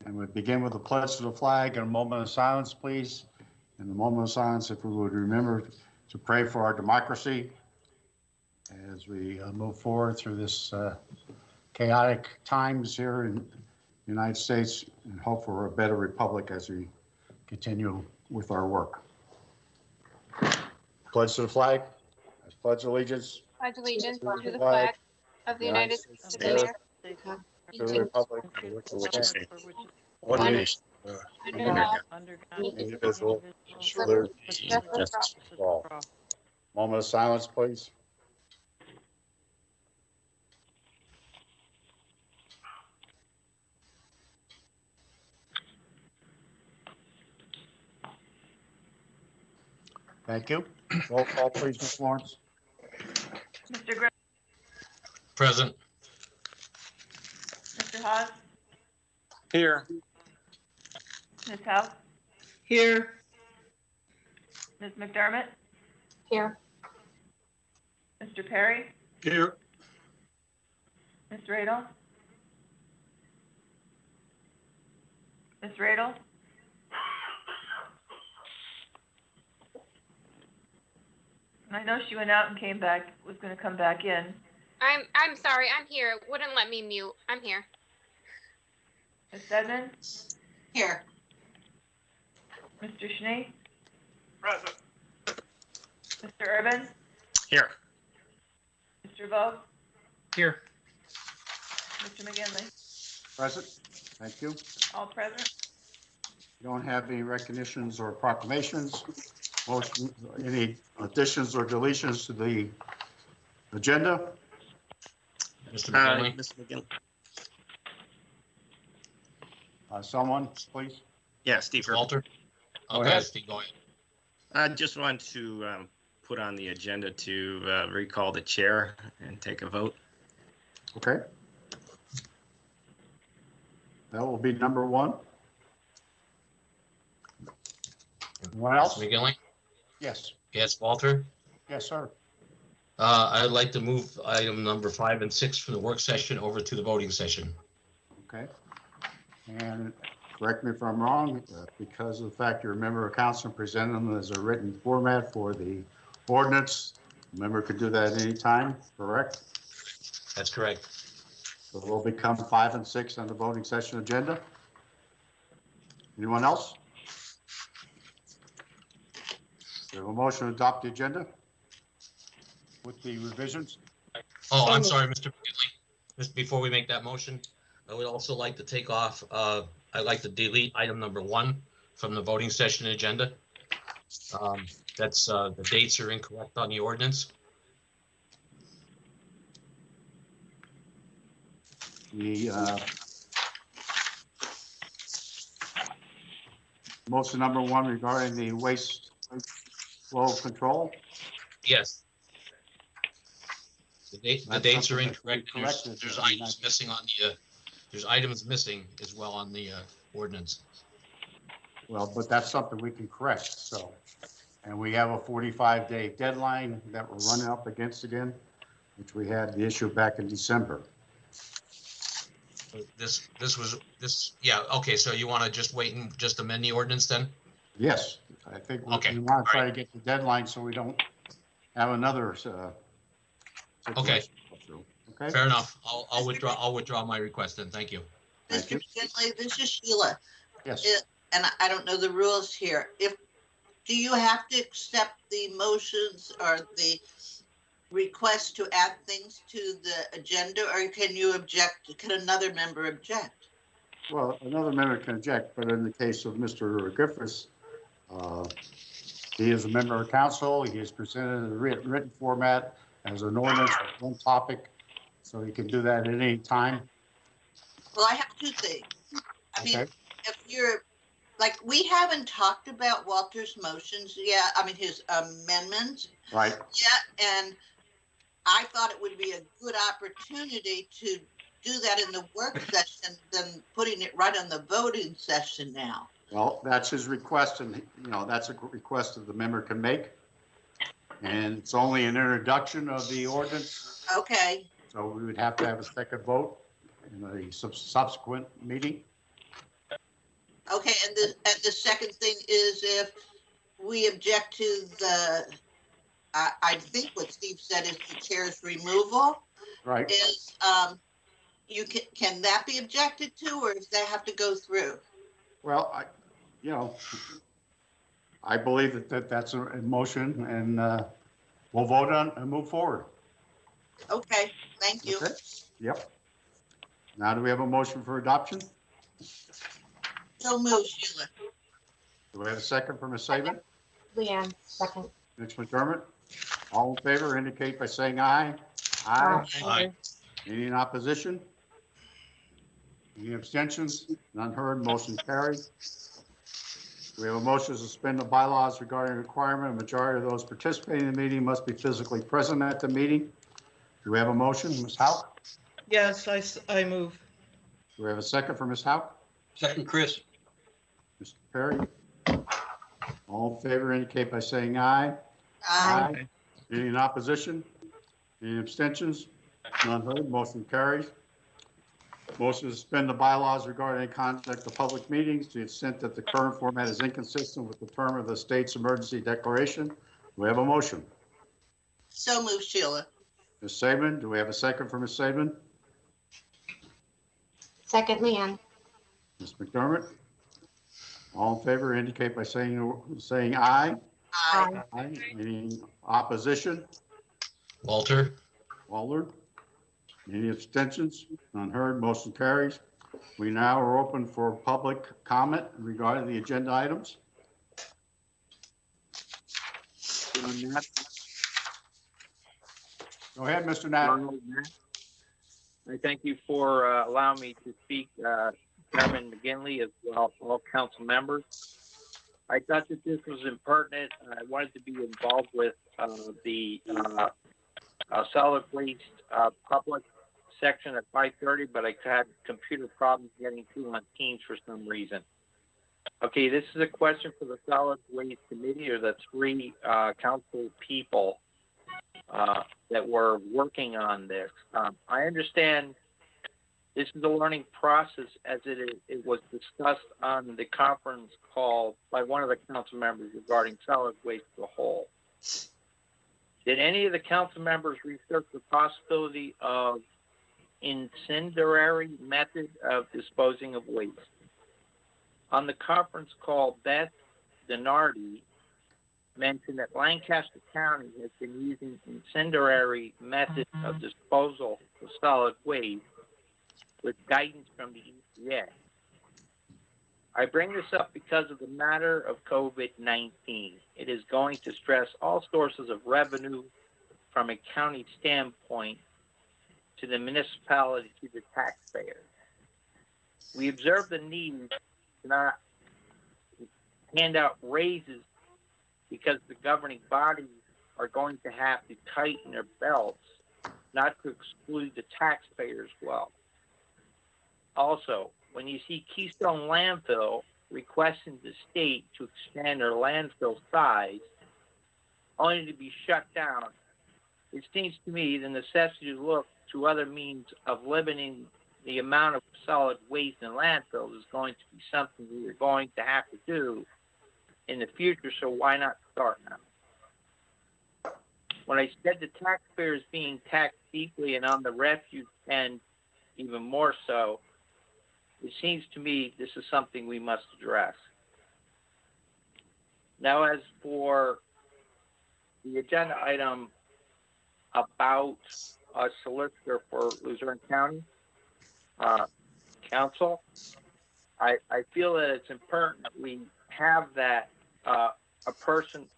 And we begin with the pledge to the flag and a moment of silence, please. In the moment of silence, if we would remember to pray for our democracy as we move forward through this chaotic times here in the United States, and hope for a better republic as we continue with our work. Pledge to the flag. I pledge allegiance. Pledge allegiance to the flag of the United States of America, to the republic for which it stands, one nation, under God, indivisible, with liberty and justice for all. Moment of silence, please. Thank you. Roll call, please, Ms. Lawrence. Mr. Grimm, Present. Mr. Haas, Here. Ms. House, Here. Ms. McDermott, here. Mr. Perry, Here. Ms. Radel, Ms. Radel, I know she went out and came back, was going to come back in. I'm sorry, I'm here. It wouldn't let me mute. I'm here. Ms. Sedman, Here. Mr. Schnee, Present. Mr. Urban, Here. Mr. Vogt, Here. Mr. McGinley, Present. Thank you. all present. Don't have any recognitions or proclamations. Motion, any additions or deletions to the agenda? Mr. McGinley. Mr. McGinley. Someone, please. Yeah, Steve. Walter. Go Okay, ahead. Steve, go ahead. I just want to put on the agenda to recall the chair and take a vote. Okay. That will be number one. Anyone else? Mr. McGinley. Yes. Yes, Walter. Yes, sir. I'd like to move item number 5 and 6 from the work session over to the voting session. Okay. And correct me if I'm wrong, because of the fact you're a member of council and present them as a written format for the ordinance, the member could do that at any time, correct? That's correct. So it will become 5 and 6 on the voting session agenda. Anyone else? We have a motion to adopt the agenda with the revisions. Oh, I'm sorry, Mr. McGinley. Just before we make that motion, I would also like to take off, I'd like to delete item number 1 from the voting session agenda. That's the dates are incorrect on the ordinance. The motion number 1 regarding the waste flow control. Yes. The That's dates are something that incorrect. we and There's, corrected. there's items missing on the, there's items missing as well on the ordinance. Well, but that's something we can correct, so. And we have a 45-day deadline that we're running up against again, which we had the issue back in December. Yeah, okay, so you want to just wait and just amend the ordinance then? Yes, I think Okay, we want to try all to get the deadline so we don't have another situation Okay. go through. Okay, Fair enough. I'll withdraw my request then. Thank you. Thank you. Mr. McGinley, this is Sheila, yes, and I don't know the rules here. Do you have to accept the motions or the request to add things to the agenda, or can you object? Can another member object? well, another member can object, but in the case of Mr. Griffiths, he is a member of council. He is presented in a written format as an ordinance with one topic, so he can do that at any time. Well, I have two things. I mean, Okay. if you're, like, we haven't talked about Walter's motions yet, I mean, his amendments Right, yet, and I thought it would be a good opportunity to do that in the work session than putting it right on the voting session now. well, that's his request, and, that's a request that the member can make. And it's only an introduction of the ordinance, Okay, so we would have to have a second vote in a subsequent meeting. Okay, and the second thing is if we object to the, I think what Steve said is the chair's removal, Right. is, can that be objected to, or does that have to go through? Well, I believe that's a motion, and we'll vote on and move forward. Okay, thank you. Okay? Yep. Now, do we have a motion for adoption? So move, Sheila. Do we have a second from Ms. Saban? Leanne, second. Mitch McDermott? All in favor indicate by saying aye. Aye. Any in opposition? Any abstentions? None heard, motion carried. We have a motion to suspend the bylaws regarding requirement a majority of those participating in the meeting must be physically present at the meeting. Do we have a motion, Ms. Hauk? Yes, I move. Do we have a second for Ms. Hauk? Second, Chris. Mr. Perry? All in favor indicate by saying aye. Aye. Any in opposition? Any abstentions? None heard, motion carries. Motion to suspend the bylaws regarding any conduct of public meetings to the extent that the current format is inconsistent with the term of the state's emergency declaration. Do we have a motion? So move, Sheila. Ms. Saban, do we have a second for Ms. Saban? Second, Leanne. Ms. McDermott? All in favor indicate by saying aye. Aye. Aye. Any opposition? Walter, Walter? Any abstentions? None heard, motion carries. We now are open for public comment regarding the agenda items. Go ahead, Mr. Knapp. I thank you for allowing me to speak, Chairman McGinley, as well as all council members. I thought that this was impertinent. I wanted to be involved with the solid waste public section at 5:30, but I had computer problems getting through on Teams for some reason. Okay, this is a question for the solid waste committee, or the three council people that were working on this. I understand this is a learning process, as it was discussed on the conference call by one of the council members regarding solid waste as a whole. Did any of the council members research the possibility of incendiary method of disposing of waste? On the conference call, Beth Denardi mentioned that Lancaster County has been using incendiary method of disposal of solid waste with guidance from the EPA. I bring this up because of the matter of COVID-19. It is going to stress all sources of revenue from a county standpoint to the municipality, to the taxpayers. We observe the need to not hand out raises because the governing bodies are going to have to tighten their belts, not to exclude the taxpayers well. Also, when you see Keystone Landfill requesting the state to expand their landfill size, only to be shut down, it seems to me the necessity to look to other means of limiting the amount of solid waste in landfills is going to be something we are going to have to do in the future, so why not start now? When I said the taxpayers being taxed deeply and on the refuse end even more so, it seems to me this is something we must address. Now, as for the agenda item about a solicitor for Luzerne County Council, I feel that it's important that we have that a person,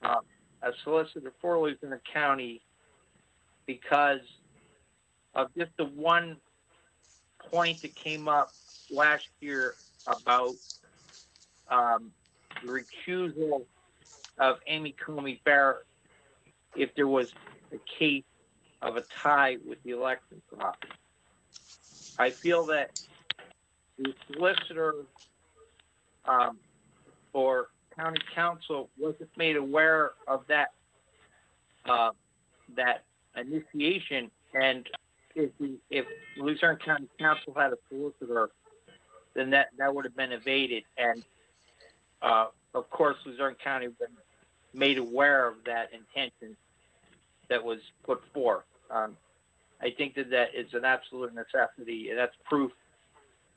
a solicitor for Luzerne County, because of just the one point that came up last year about the recusal of Amy Comey Barrett if there was a case of a tie with the election process. I feel that the solicitor for county council wasn't made aware of that that initiation, and if Luzerne County Council had a solicitor then that would have been evaded. And of course, Luzerne County would have been made aware of that intention that was put forth. I think that is an absolute necessity, and that's proof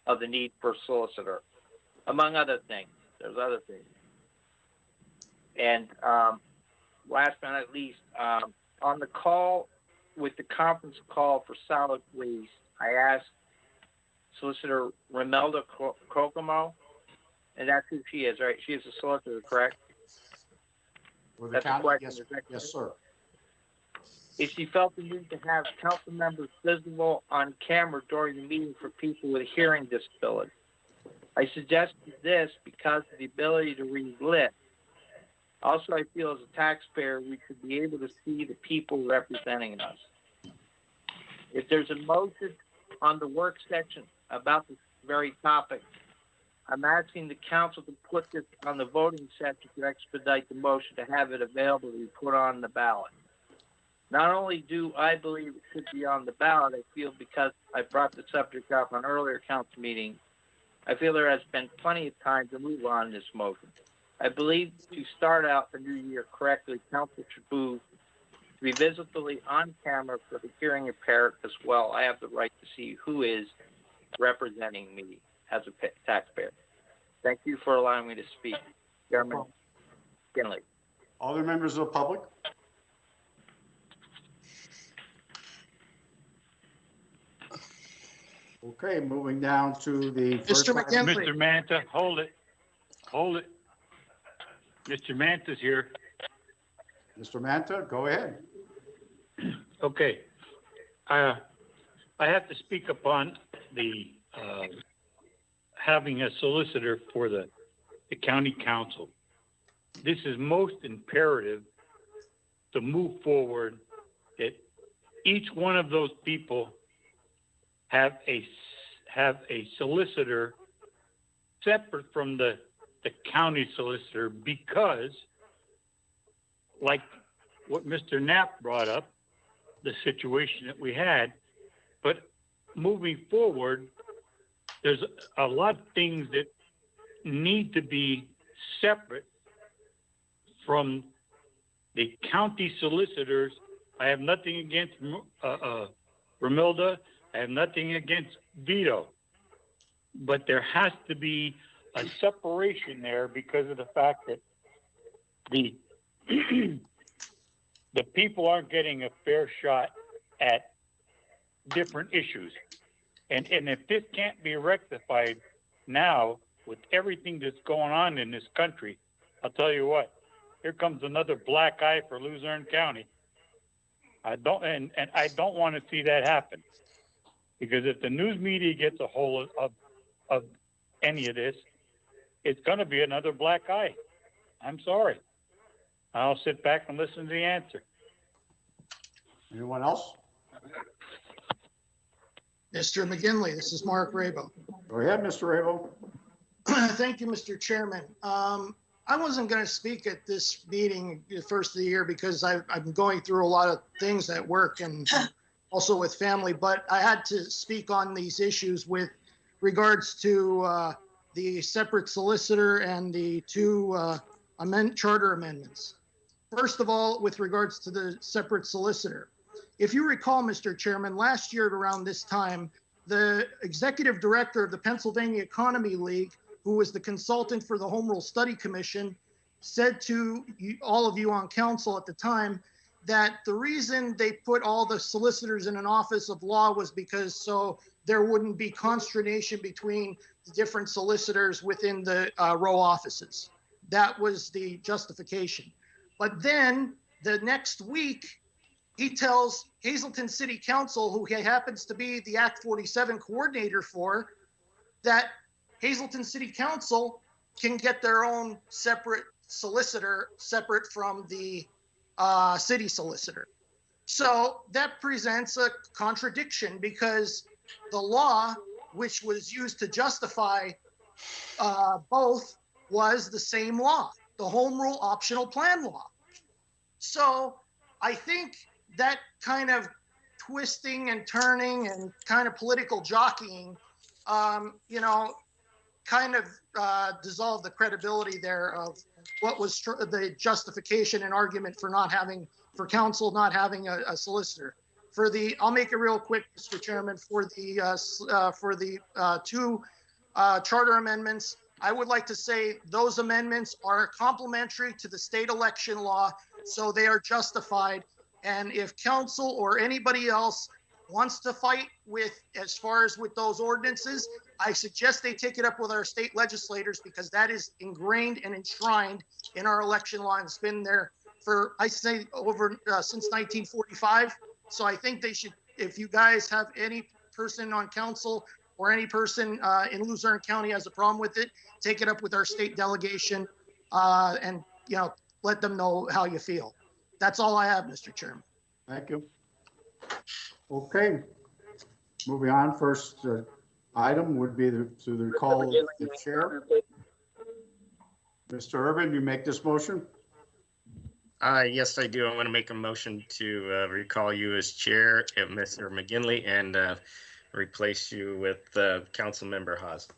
of the need for a solicitor, among other things. There's other things. And last but not least, on the call, with the conference call for solid waste, I asked Solicitor Romelda Kokomo, and that's who she is, right? She is a solicitor, correct? With the That's the county, question, yes, is that yes, sir. If she felt the need to have council members visible on camera during the meeting for people with a hearing disability. I suggested this because of the ability to read lips. Also, I feel as a taxpayer, we should be able to see the people representing us. If there's a motion on the work section about this very topic, I'm asking the council to put this on the voting section to expedite the motion to have it available to be put on the ballot. Not only do I believe it should be on the ballot, I feel because I brought the subject up on earlier council meetings, I feel there has been plenty of time to move on this motion. I believe to start out the new year correctly, council should move to be visibly on camera for the hearing impaired as well. I have the right to see who is representing me as a taxpayer. Thank you for allowing me to speak. Chairman McGinley. Other members of the public? Okay, moving down to the first Mr. item. McGinley. Mr. Manta, hold it. Hold it. Mr. Manta's here. Mr. Manta, go ahead. Okay. I have to speak upon the having a solicitor for the county council. This is most imperative to move forward, that each one of those people have a solicitor separate from the county solicitor, because like what Mr. Knapp brought up, the situation that we had, but moving forward, there's a lot of things that need to be separate from the county solicitors. I have nothing against Romelda. I have nothing against Vito, but there has to be a separation there because of the fact that the the people aren't getting a fair shot at different issues. And if this can't be rectified now with everything that's going on in this country, I'll tell you what, here comes another black eye for Luzerne County. I don't want to see that happen, because if the news media gets a hold of any of this, it's going to be another black eye. I'm sorry. I'll sit back and listen to the answer. Anyone else? Mr. McGinley, this is Mark Rabo. Go ahead, Mr. Rabo. Thank you, Mr. Chairman. I wasn't going to speak at this meeting the first of the year because I'm going through a lot of things at work and also with family, but I had to speak on these issues with regards to the separate solicitor and the two charter amendments. First of all, with regards to the separate solicitor, if you recall, Mr. Chairman, last year at around this time, the executive director of the Pennsylvania Economy League, who was the consultant for the Home Rule Study Commission, said to all of you on council at the time that the reason they put all the solicitors in an office of law was because so there wouldn't be consternation between the different solicitors within the row offices. That was the justification. But then the next week, he tells Hazleton City Council, who he happens to be the Act 47 coordinator for, that Hazleton City Council can get their own separate solicitor, separate from the city solicitor. So that presents a contradiction, because the law, which was used to justify both, was the same law, the Home Rule Optional Plan law. So I think that kind of twisting and turning and kind of political jockeying, kind of dissolve the credibility there of what was the justification and argument for for council not having a solicitor. I'll make it real quick, Mr. Chairman, for the two charter amendments. I would like to say those amendments are complementary to the state election law, so they are justified. And if council or anybody else wants to fight as far as with those ordinances, I suggest they take it up with our state legislators, because that is ingrained and enshrined in our election law and it's been there for, I say, since 1945. So I think they should, if you guys have any person on council or any person in Luzerne County has a problem with it, take it up with our state delegation and, let them know how you feel. That's all I have, Mr. Chairman. Thank you. Okay. Moving on, first item would be to the call of the chair. Mr. Urban, you make this motion? Yes, I do. I want to make a motion to recall you as chair, Mr. McGinley, and replace you with council member Haas.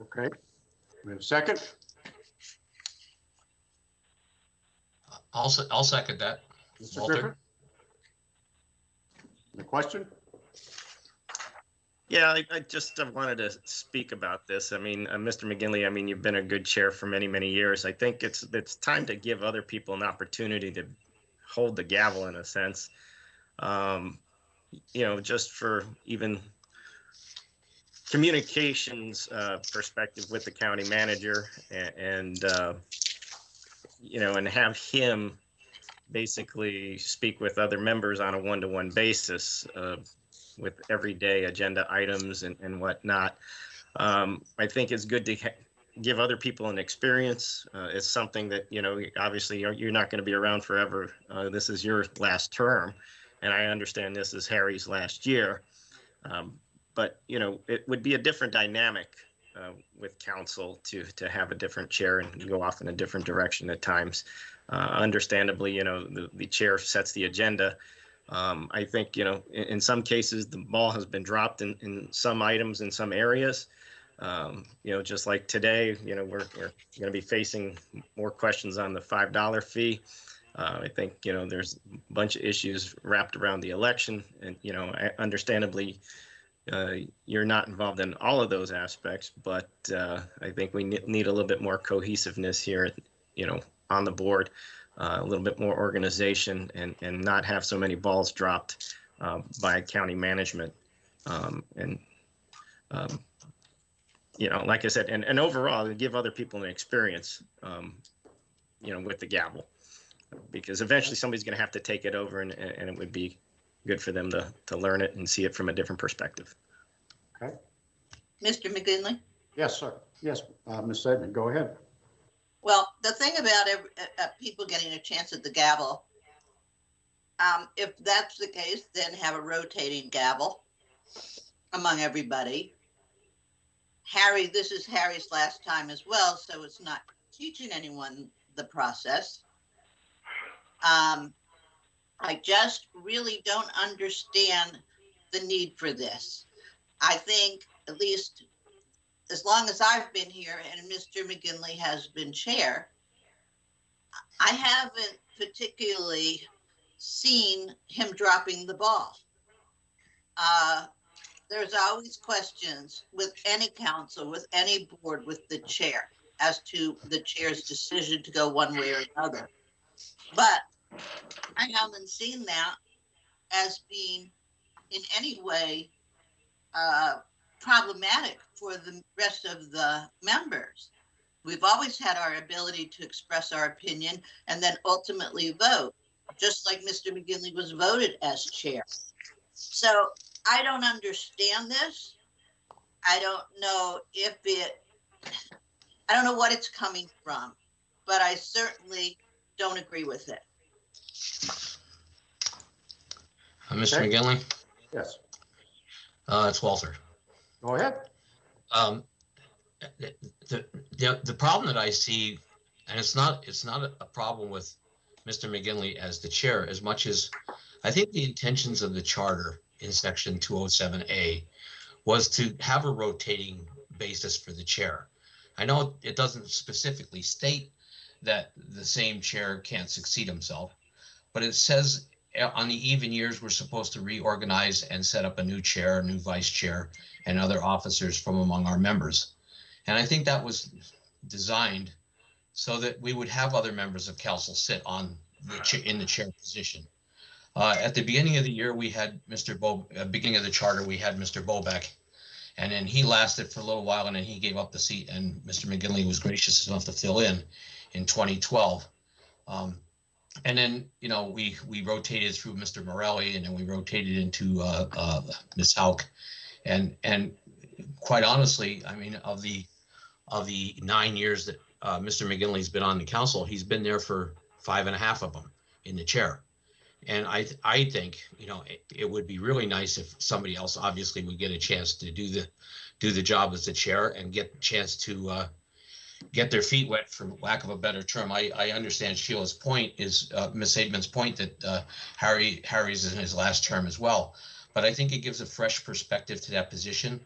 Okay. We have a second? I'll second that. Mr. Walter? Griffin? The question? Yeah, I just wanted to speak about this. I mean, Mr. McGinley, I mean, you've been a good chair for many, many years. I think it's time to give other people an opportunity to hold the gavel in a sense. Just for even communications perspective with the county manager and have him basically speak with other members on a one-to-one basis with everyday agenda items and whatnot. I think it's good to give other people an experience. It's something that, obviously you're not going to be around forever. This is your last term, and I understand this is Harry's last year. But, it would be a different dynamic with council to have a different chair and go off in a different direction at times. Understandably, the chair sets the agenda. I think, in some cases, the ball has been dropped in some items in some areas. Just like today, we're going to be facing more questions on the $5 fee. I think, there's a bunch of issues wrapped around the election. And, understandably, you're not involved in all of those aspects. But I think we need a little bit more cohesiveness here, on the board. A little bit more organization and not have so many balls dropped by county management. Like I said, and overall, give other people an experience, with the gavel, because eventually somebody's going to have to take it over and it would be good for them to learn it and see it from a different perspective. Okay. Mr. McGinley? Yes, sir. Yes, Ms. Sedman, go ahead. Well, the thing about people getting a chance at the gavel, if that's the case, then have a rotating gavel among everybody. Harry, this is Harry's last time as well, so it's not teaching anyone the process. I just really don't understand the need for this. I think, at least as long as I've been here and Mr. McGinley has been chair, I haven't particularly seen him dropping the ball. There's always questions with any council, with any board, with the chair as to the chair's decision to go one way or another. But I haven't seen that as being in any way problematic for the rest of the members. We've always had our ability to express our opinion and then ultimately vote, just like Mr. McGinley was voted as chair. So I don't understand this. I don't know what it's coming from, but I certainly don't agree with it. Mr. McGinley? Yes. It's Walter. Go ahead. The problem that I see, and it's not a problem with Mr. McGinley as the chair as much as I think the intentions of the charter in section 207A was to have a rotating basis for the chair. I know it doesn't specifically state that the same chair can't succeed himself, but it says on the even years, we're supposed to reorganize and set up a new chair, a new vice chair, and other officers from among our members. And I think that was designed so that we would have other members of council sit on in the chair position. At the beginning of the year, we had beginning of the charter, we had Mr. Bobeck, and then he lasted for a little while, and then he gave up the seat, and Mr. McGinley was gracious enough to fill in 2012. And then, we rotated through Mr. Morelli, and then we rotated into Ms. Hauk. And quite honestly, I mean, of the 9 years that Mr. McGinley's been on the council, he's been there for 5.5 of them in the chair. And I think, it would be really nice if somebody else obviously would get a chance to do the job as the chair and get a chance to get their feet wet, for lack of a better term. I understand Sheila's point is Ms. Saidman's point that Harry's is in his last term as well. But I think it gives a fresh perspective to that position.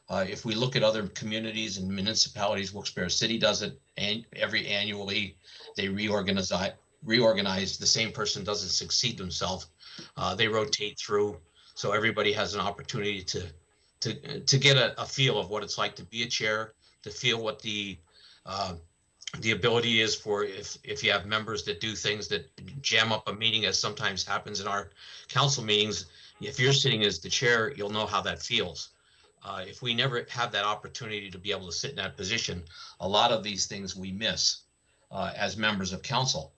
If we look at other communities and municipalities, Wilkes-Barre City does it annually. They reorganize. The same person doesn't succeed themselves. They rotate through, so everybody has an opportunity to get a feel of what it's like to be a chair, to feel what the ability is for if you have members that do things that jam up a meeting, as sometimes happens in our council meetings. If you're sitting as the chair, you'll know how that feels. If we never have that opportunity to be able to sit in that position, a lot of these things we miss as members of council.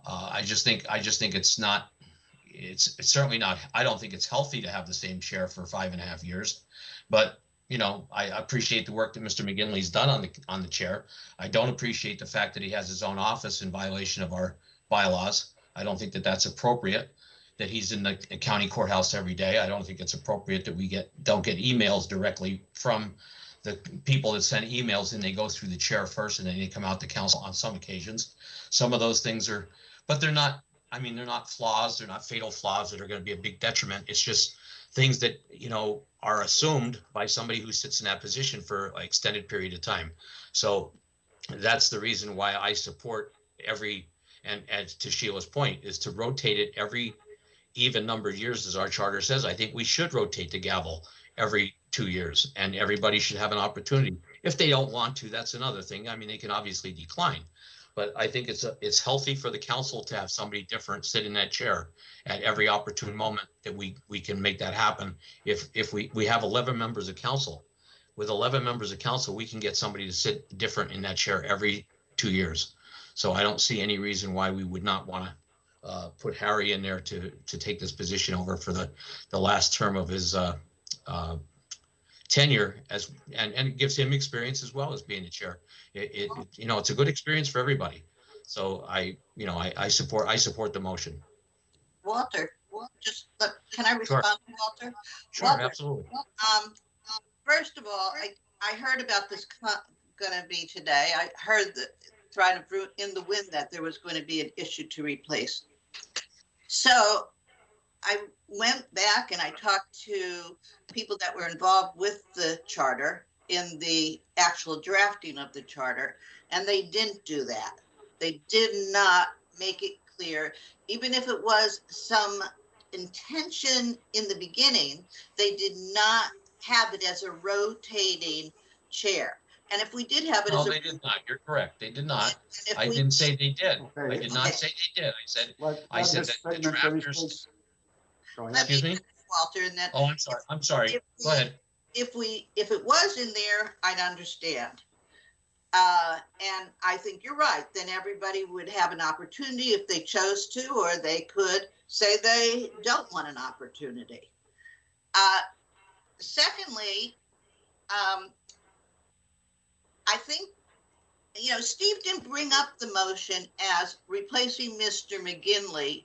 I just think it's certainly not, I don't think it's healthy to have the same chair for 5.5 years, but I appreciate the work that Mr. McGinley's done on the chair. I don't appreciate the fact that he has his own office in violation of our bylaws. I don't think that that's appropriate, that he's in the county courthouse every day. I don't think it's appropriate that we don't get emails directly from the people that send emails, and they go through the chair first and then they come out to council on some occasions. Some of those things are, but they're not flaws. They're not fatal flaws that are going to be a big detriment. It's just things that, are assumed by somebody who sits in that position for an extended period of time. So that's the reason why I support and to Sheila's point, is to rotate it every even number of years, as our charter says. I think we should rotate the gavel every 2 years, and everybody should have an opportunity. If they don't want to, that's another thing. I mean, they can obviously decline, but I think it's healthy for the council to have somebody different sit in that chair at every opportune moment that we can make that happen. If we have 11 members of council, with 11 members of council, we can get somebody to sit different in that chair every 2 years. So I don't see any reason why we would not want to put Harry in there to take this position over for the last term of his tenure, and it gives him experience as well as being the chair. It's a good experience for everybody. So I support the motion. Walter, can I respond to Walter? Sure, Walter, absolutely. First of all, I heard about this going to be today. I heard that thrown in the wind that there was going to be an issue to replace. So I went back and I talked to people that were involved with the charter in the actual drafting of the charter, and they didn't do that. They did not make it clear, even if it was some intention in the beginning, they did not have it as a rotating chair. And if we did have it as they did not. You're correct. They did not. I didn't say they did. Okay. I did not say they did. I said that the drafters. Excuse me, Walter, and that. Oh, I'm sorry. Go ahead. If it was in there, I'd understand. And I think you're right. Then everybody would have an opportunity if they chose to, or they could say they don't want an opportunity. Secondly, I think, Steve didn't bring up the motion as replacing Mr. McGinley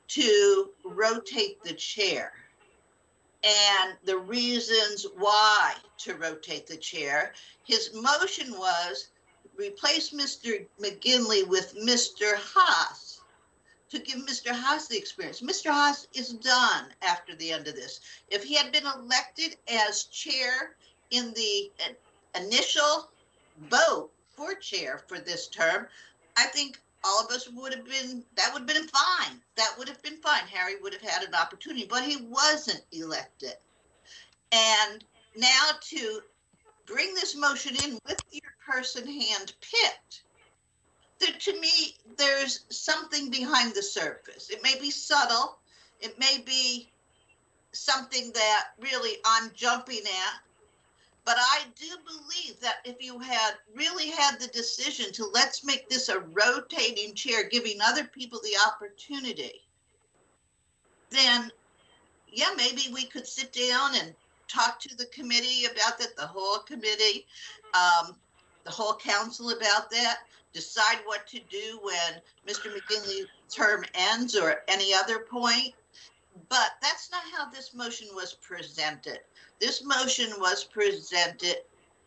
to rotate the chair and the reasons why to rotate the chair. His motion was replace Mr. McGinley with Mr. Haas to give Mr. Haas the experience. Mr. Haas is done after the end of this. If he had been elected as chair in the initial vote for chair for this term, I think all of us that would have been fine. That would have been fine. Harry would have had an opportunity, but he wasn't elected. And now to bring this motion in with your person hand-picked, to me, there's something behind the surface. It may be subtle. It may be something that really I'm jumping at. But I do believe that if you had really had the decision to let's make this a rotating chair, giving other people the opportunity, then yeah, maybe we could sit down and talk to the committee about that, the whole committee, the whole council about that, decide what to do when Mr. McGinley's term ends or any other point. But that's not how this motion was presented. This motion was presented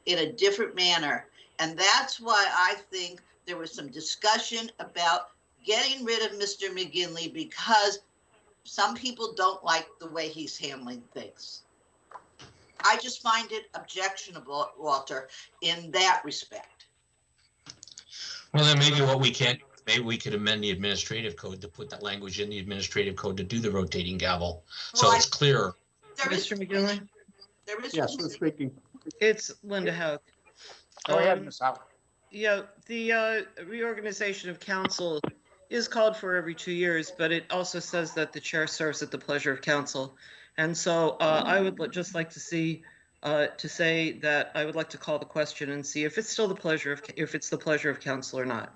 in a different manner. And that's why I think there was some discussion about getting rid of Mr. McGinley, because some people don't like the way he's handling things. I just find it objectionable, Walter, in that respect. Well, then maybe we could amend the administrative code to put that language in the administrative code to do the rotating gavel. So Well, it's clearer. Mr. McGinley? There is. Yes, who's speaking? It's Linda Howe. Go ahead, Ms. Howe. Yeah, the reorganization of council is called for every 2 years, but it also says that the chair serves at the pleasure of council. And so I would just like to say that I would like to call the question and see if it's still the pleasure of council or not.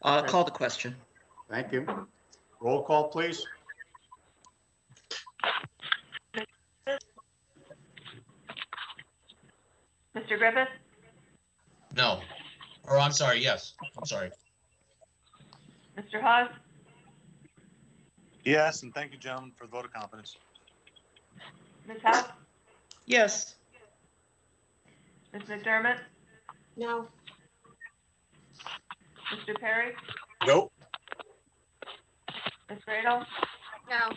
Call the question. Thank you. Roll call, please. Mr. Griffith, No. Or I'm sorry, yes. I'm sorry. Mr. Hawes, Yes, and thank you, gentlemen, for the vote of confidence. Ms. Howe, Yes. Ms. McDermott, No. Mr. Perry, Nope. Ms. Radel, No.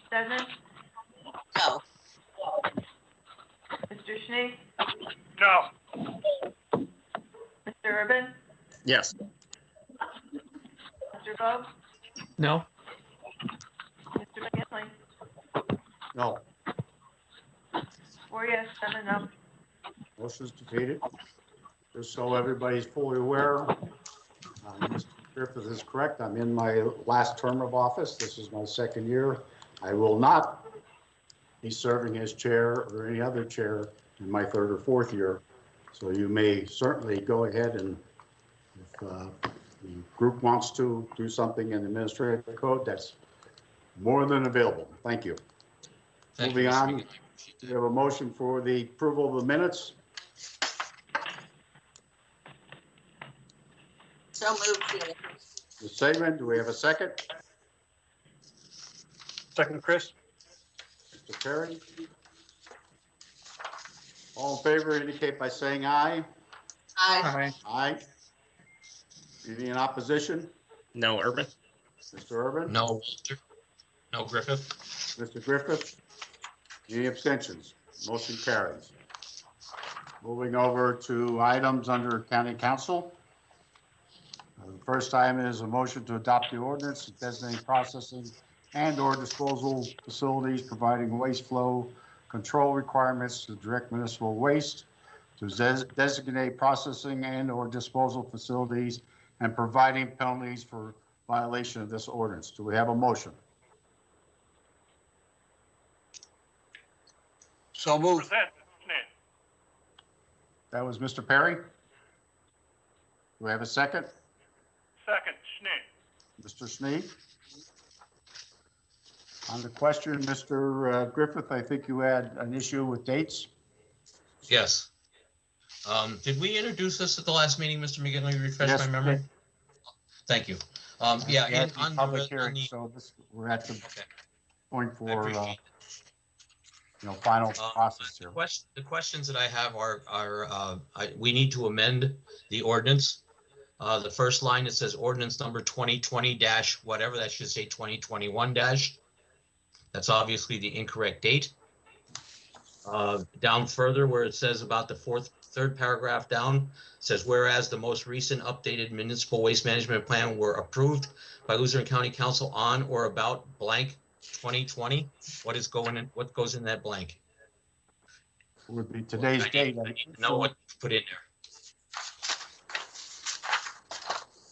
Desmond, No. Mr. Schnee, No. Mr. Urban, Yes. Mr. Vogt, No. Mr. McGinley. No. 4 yes, 7 no. Motion's defeated. Just so everybody's fully aware, Mr. Griffith is correct. I'm in my last term of office. This is my second year. I will not be serving as chair or any other chair in my third or fourth year. So you may certainly go ahead and if the group wants to do something in the administrative code, that's more than available. Thank you. Thank Moving you, Mr. on. McGinley. We have a motion for the approval of the minutes. So moved. Chair. Ms. Saban, do we have a second? Second, Chris? Mr. Perry? All in favor indicate by saying aye. Aye. Aye. Any in opposition? No, Urban? Mr. Urban? No, Walter. No, Griffith. Mr. Griffith? Any abstentions? Motion carries. Moving over to items under County Council. The first item is a motion to adopt the ordinance designating processing and/or disposal facilities providing waste flow control requirements to direct municipal waste, to designate processing and/or disposal facilities, and providing penalties for violation of this ordinance. Do we have a motion? So moved. That was Mr. Perry. Do we have a second? Second, Schnee. Mr. Sneed? On the question, Mr. Griffith, I think you had an issue with dates? Yes. Did we introduce this at the last meeting, Mr. McGinley? Refresh Yes, my we memory? did. Thank you. We Yeah, had and the on public the, hearing, so we're at the okay, point I for, appreciate it. final process here. The questions that I have are we need to amend the ordinance. The first line, it says ordinance number 2020 dash whatever, that should say 2021 dash. That's obviously the incorrect date. Down further where it says about the third paragraph down, says whereas the most recent updated municipal waste management plan were approved by Luzerne County Council on or about blank 2020. What goes in that blank? Would be today's I date. need to know what to put in there.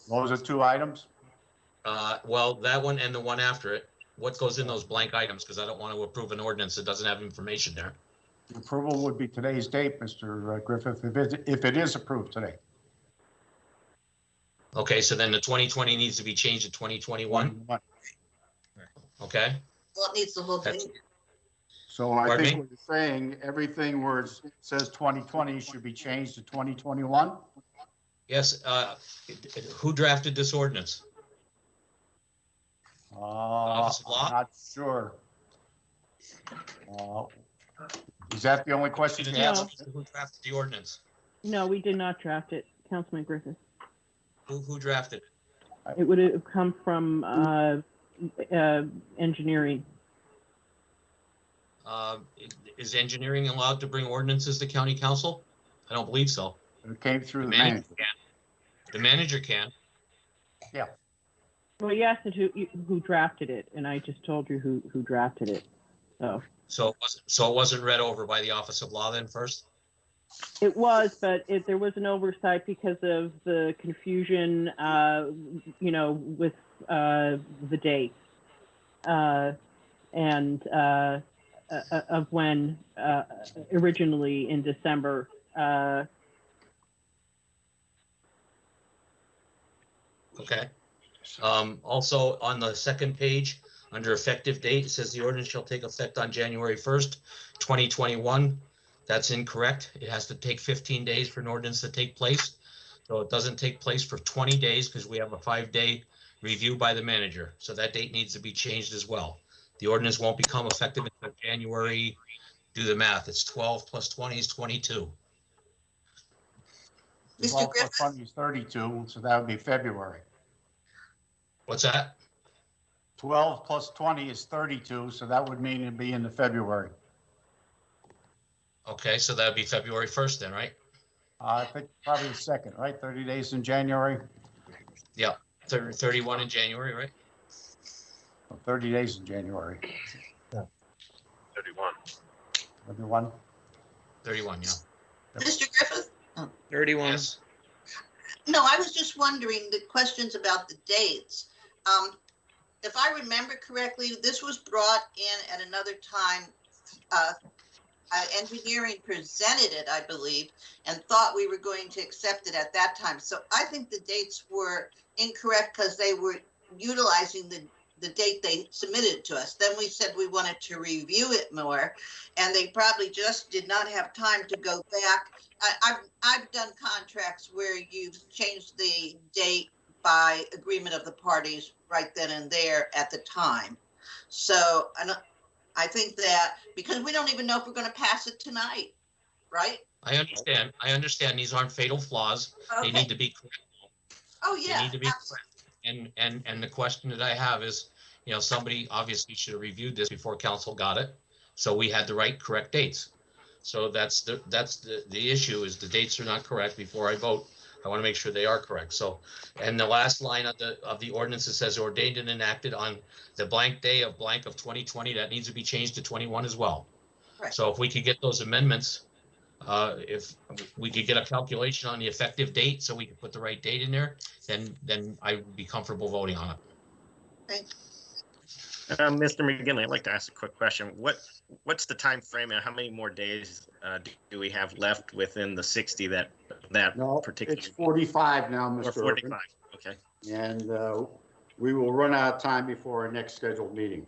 Those are two items. Well, that one and the one after it. What goes in those blank items? Because I don't want to approve an ordinance that doesn't have information there. The approval would be today's date, Mr. Griffith, if it is approved today. Okay, so then the 2020 needs to be changed to 2021. Okay. Well, it needs the whole thing. So I Pardon think me? what you're saying, everything where it says 2020 should be changed to 2021? Yes. Who drafted this ordinance? Office of Law? I'm not sure. Is that the only question you have? Who drafted the ordinance? No, we did not draft it, Councilman Griffith. Who drafted it? It would have come from engineering. Is engineering allowed to bring ordinances to county council? I don't believe so. It came through The the manager manager. can. The manager can. Yeah. Well, you asked who drafted it, and I just told you who drafted it. So So it wasn't read over by the Office of Law then first? it was, but there was an oversight because of the confusion, with the date and of when originally in December. Okay. Also on the second page, under effective date, it says the ordinance shall take effect on January 1st, 2021. That's incorrect. It has to take 15 days for an ordinance to take place. So it doesn't take place for 20 days because we have a 5-day review by the manager. So that date needs to be changed as well. The ordinance won't become effective until January. Do the math. It's 12 plus 20 is 22. Mr. 12 plus Griffith? 20 is 32, so that would be February. What's that? 12 plus 20 is 32, so that would mean it'd be in the February. Okay, so that'd be February 1st then, right? I think probably the second, right? 30 days in January, Yeah, 31 in January, right? or 30 days in January. 31. Everyone? 31, yeah. Mr. Griffith? 31. Yes. No, I was just wondering the questions about the dates. If I remember correctly, this was brought in at another time. Engineering presented it, I believe, and thought we were going to accept it at that time. So I think the dates were incorrect because they were utilizing the date they submitted to us. Then we said we wanted to review it more, and they probably just did not have time to go back. I've done contracts where you've changed the date by agreement of the parties right then and there at the time. So I think that because we don't even know if we're going to pass it tonight, right? I understand these aren't fatal flaws. They Okay. need to be corrected. Oh, They yeah. need to be corrected. And the question that I have is, somebody obviously should have reviewed this before council got it. So we had the right correct dates. So that's the issue is the dates are not correct before I vote. I want to make sure they are correct. So, and the last line of the ordinance, it says ordained and enacted on the blank day of blank of 2020, that needs to be changed to 21 as well. Right. So if we could get those amendments, if we could get a calculation on the effective date so we could put the right date in there, then I would be comfortable voting on it. Thanks. Mr. McGinley, I'd like to ask a quick question. What's the time frame and how many more days do we have left within the 60 that No, particular? it's 45 now, Or Mr. 45, Urban. okay. And we will run out of time before our next scheduled meeting.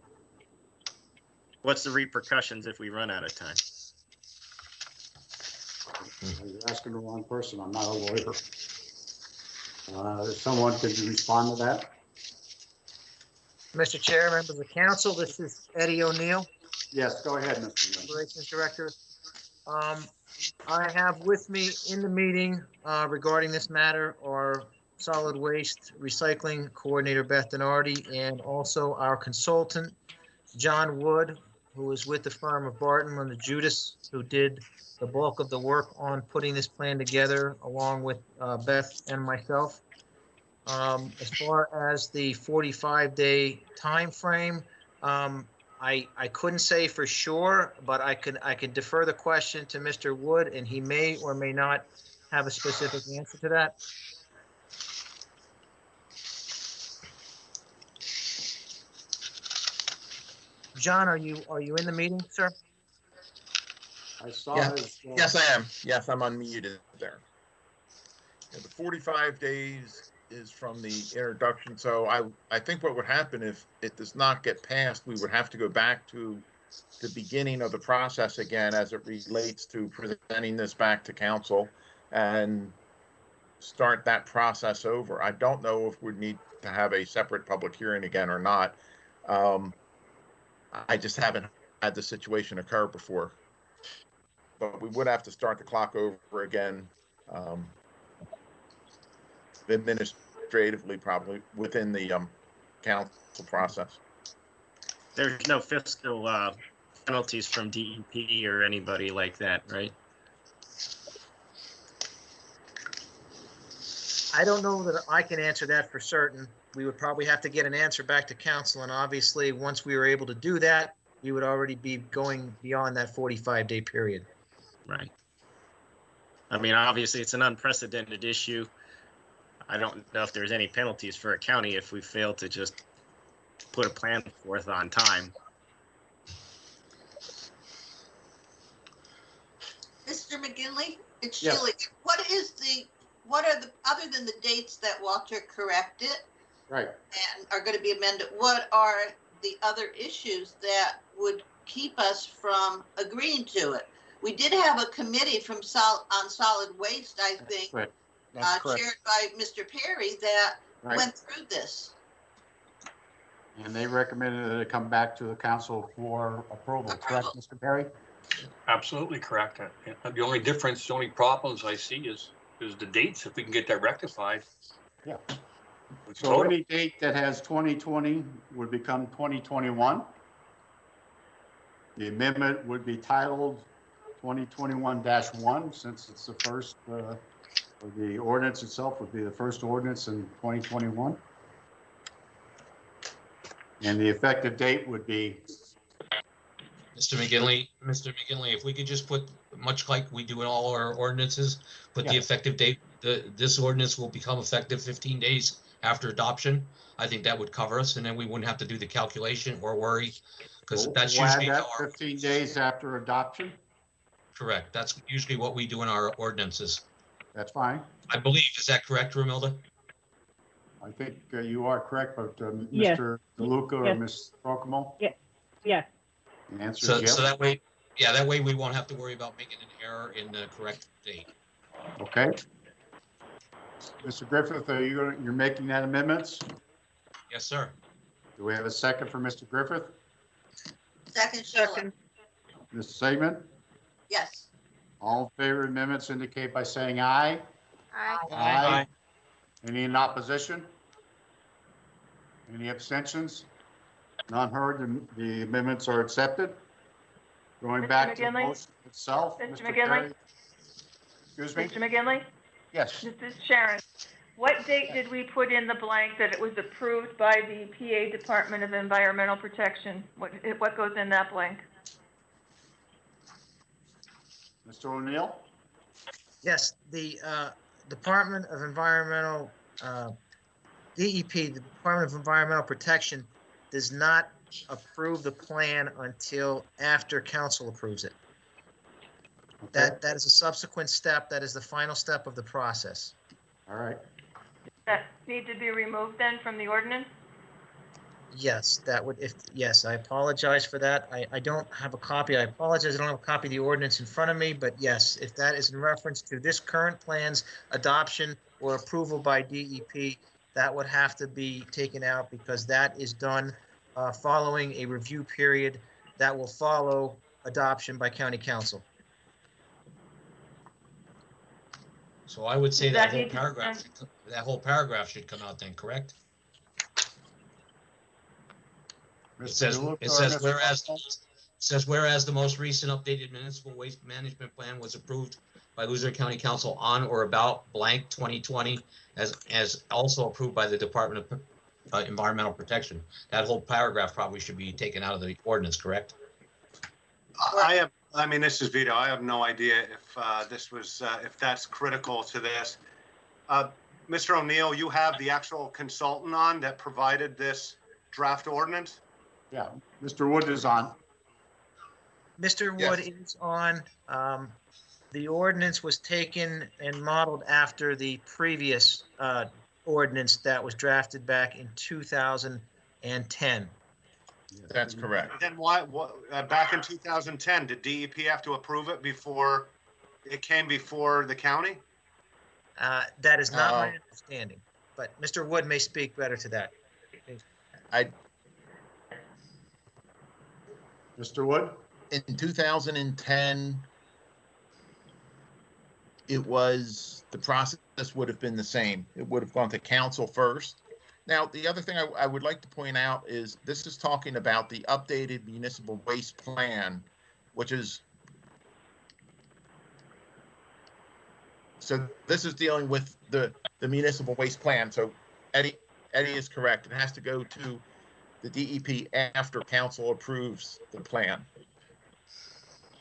What's the repercussions if we run out of time? You're asking the wrong person. I'm not a lawyer. Someone could respond to that? Mr. Chair, members of the council, this is Eddie O'Neill, Yes, go ahead, Mr. Miller. Operations Director. I have with me in the meeting regarding this matter our solid waste recycling coordinator, Beth Donardi, and also our consultant, John Wood, who is with the firm of Barton and the Judas, who did the bulk of the work on putting this plan together, along with Beth and myself. As far as the 45-day time frame, I couldn't say for sure, but I can defer the question to Mr. Wood, and he may or may not have a specific answer to that. John, are you in the meeting, sir? I saw Yeah. his. Yes, I am. Yes, I'm unmuted there. Yeah, the 45 days is from the introduction, so I think what would happen if it does not get passed, we would have to go back to the beginning of the process again as it relates to presenting this back to council and start that process over. I don't know if we need to have a separate public hearing again or not. I just haven't had the situation occur before. But we would have to start the clock over again, administratively, probably within the council process. There's no fiscal penalties from DEP or anybody like that, right? I don't know that I can answer that for certain. We would probably have to get an answer back to council, and obviously, once we were able to do that, we would already be going beyond that 45-day period. Right. I mean, obviously, it's an unprecedented issue. I don't know if there's any penalties for a county if we fail to just put a plan forth on time. Mr. McGinley, it's Yes. Shelley. What are the, other than the dates that Walter corrected Right. and are going to be amended, what are the other issues that would keep us from agreeing to it? We did have a committee from on solid waste, I think, Right. That's correct. chaired by Mr. Perry, that Right. went through this. And they recommended that it come back to the council for approval, correct, Mr. Perry? Absolutely correct. The only difference, the only problems I see is the dates, if we can get that rectified. Yeah. It's So total. any date that has 2020 would become 2021. The amendment would be titled 2021-1, since it's the first, or the ordinance itself would be the first ordinance in 2021. And the effective date would be, Mr. McGinley, if we could just put, much like we do in all our ordinances, put the Yeah. effective date, this ordinance will become effective 15 days after adoption. I think that would cover us, and then we wouldn't have to do the calculation or worry, because that's we'll add usually that how our, 15 days after adoption. correct. That's usually what we do in our ordinances. That's fine. I believe, is that correct, Romilda? I think you are correct, but Yes. Mr. DeLuca or Yes. Ms. Rockamo? Yes. The answer So, is yes. so that way, yeah, that way we won't have to worry about making an error in the correct date. Okay. Mr. Griffith, you're making that amendments? Yes, sir. Do we have a second for Mr. Griffith? Second, Sheila. Mr. Segment? Yes. All in favor of amendments indicate by saying aye. Aye. Any in opposition? Any abstentions? None heard, the amendments are accepted. Going Mr. back to the McGinley? motion itself. Mr. Mr. McGinley? Perry? Excuse me? Mr. McGinley, Yes. this is Sharon. What date did we put in the blank that it was approved by the PA Department of Environmental Protection? What goes in that blank? Mr. O'Neill? Yes, the Department of Environmental, DEP, the Department of Environmental Protection, does not approve the plan until after council approves it. Okay. That is a subsequent step. That is the final step of the process. All right. That need to be removed then from the ordinance? Yes, that would, yes, I apologize for that. I don't have a copy. I apologize. I don't have a copy of the ordinance in front of me, but yes, if that is in reference to this current plan's adoption or approval by DEP, that would have to be taken out because that is done following a review period that will follow adoption by county council. So I would say That that whole needs to- paragraph, that whole paragraph should come out then, correct? It Mr. says, DeLuca it or says Mr. whereas, Rockamo? says, whereas the most recent updated municipal waste management plan was approved by Luzerne County Council on or about blank 2020, as also approved by the Department of Environmental Protection. That whole paragraph probably should be taken out of the ordinance, correct? I mean, this is Vito. I have no idea if if that's critical to this. Mr. O'Neill, you have the actual consultant on that provided this draft ordinance? Yeah, Mr. Wood is on. Mr. Wood is on. The ordinance was taken and modeled after the previous ordinance that was drafted back in 2010. That's correct. Then why, back in 2010, did DEP have to approve it before it came before the county? That is not my understanding, but Mr. Wood may speak better to that. Mr. Wood? In 2010, the process would have been the same. It would have gone to council first. Now, the other thing I would like to point out is this is talking about the updated municipal waste plan, which is, so this is dealing with the municipal waste plan. So Eddie is correct. It has to go to the DEP after council approves the plan.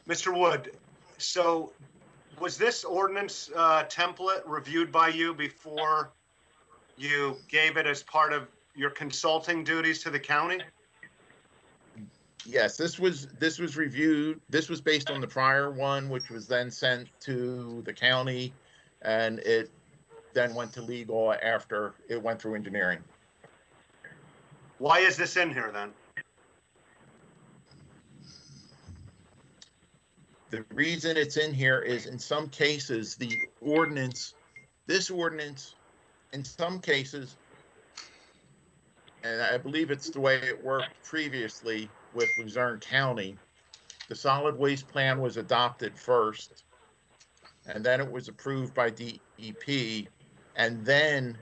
Mr. Wood, so was this ordinance template reviewed by you before you gave it as part of your consulting duties to the county? Yes, this was reviewed. This was based on the prior one, which was then sent to the county, and it then went to legal after it went through engineering. Why is this in here then? The reason it's in here is in some cases, this ordinance, in some cases, and I believe it's the way it worked previously with Luzerne County, the solid waste plan was adopted first, and then it was approved by DEP, and then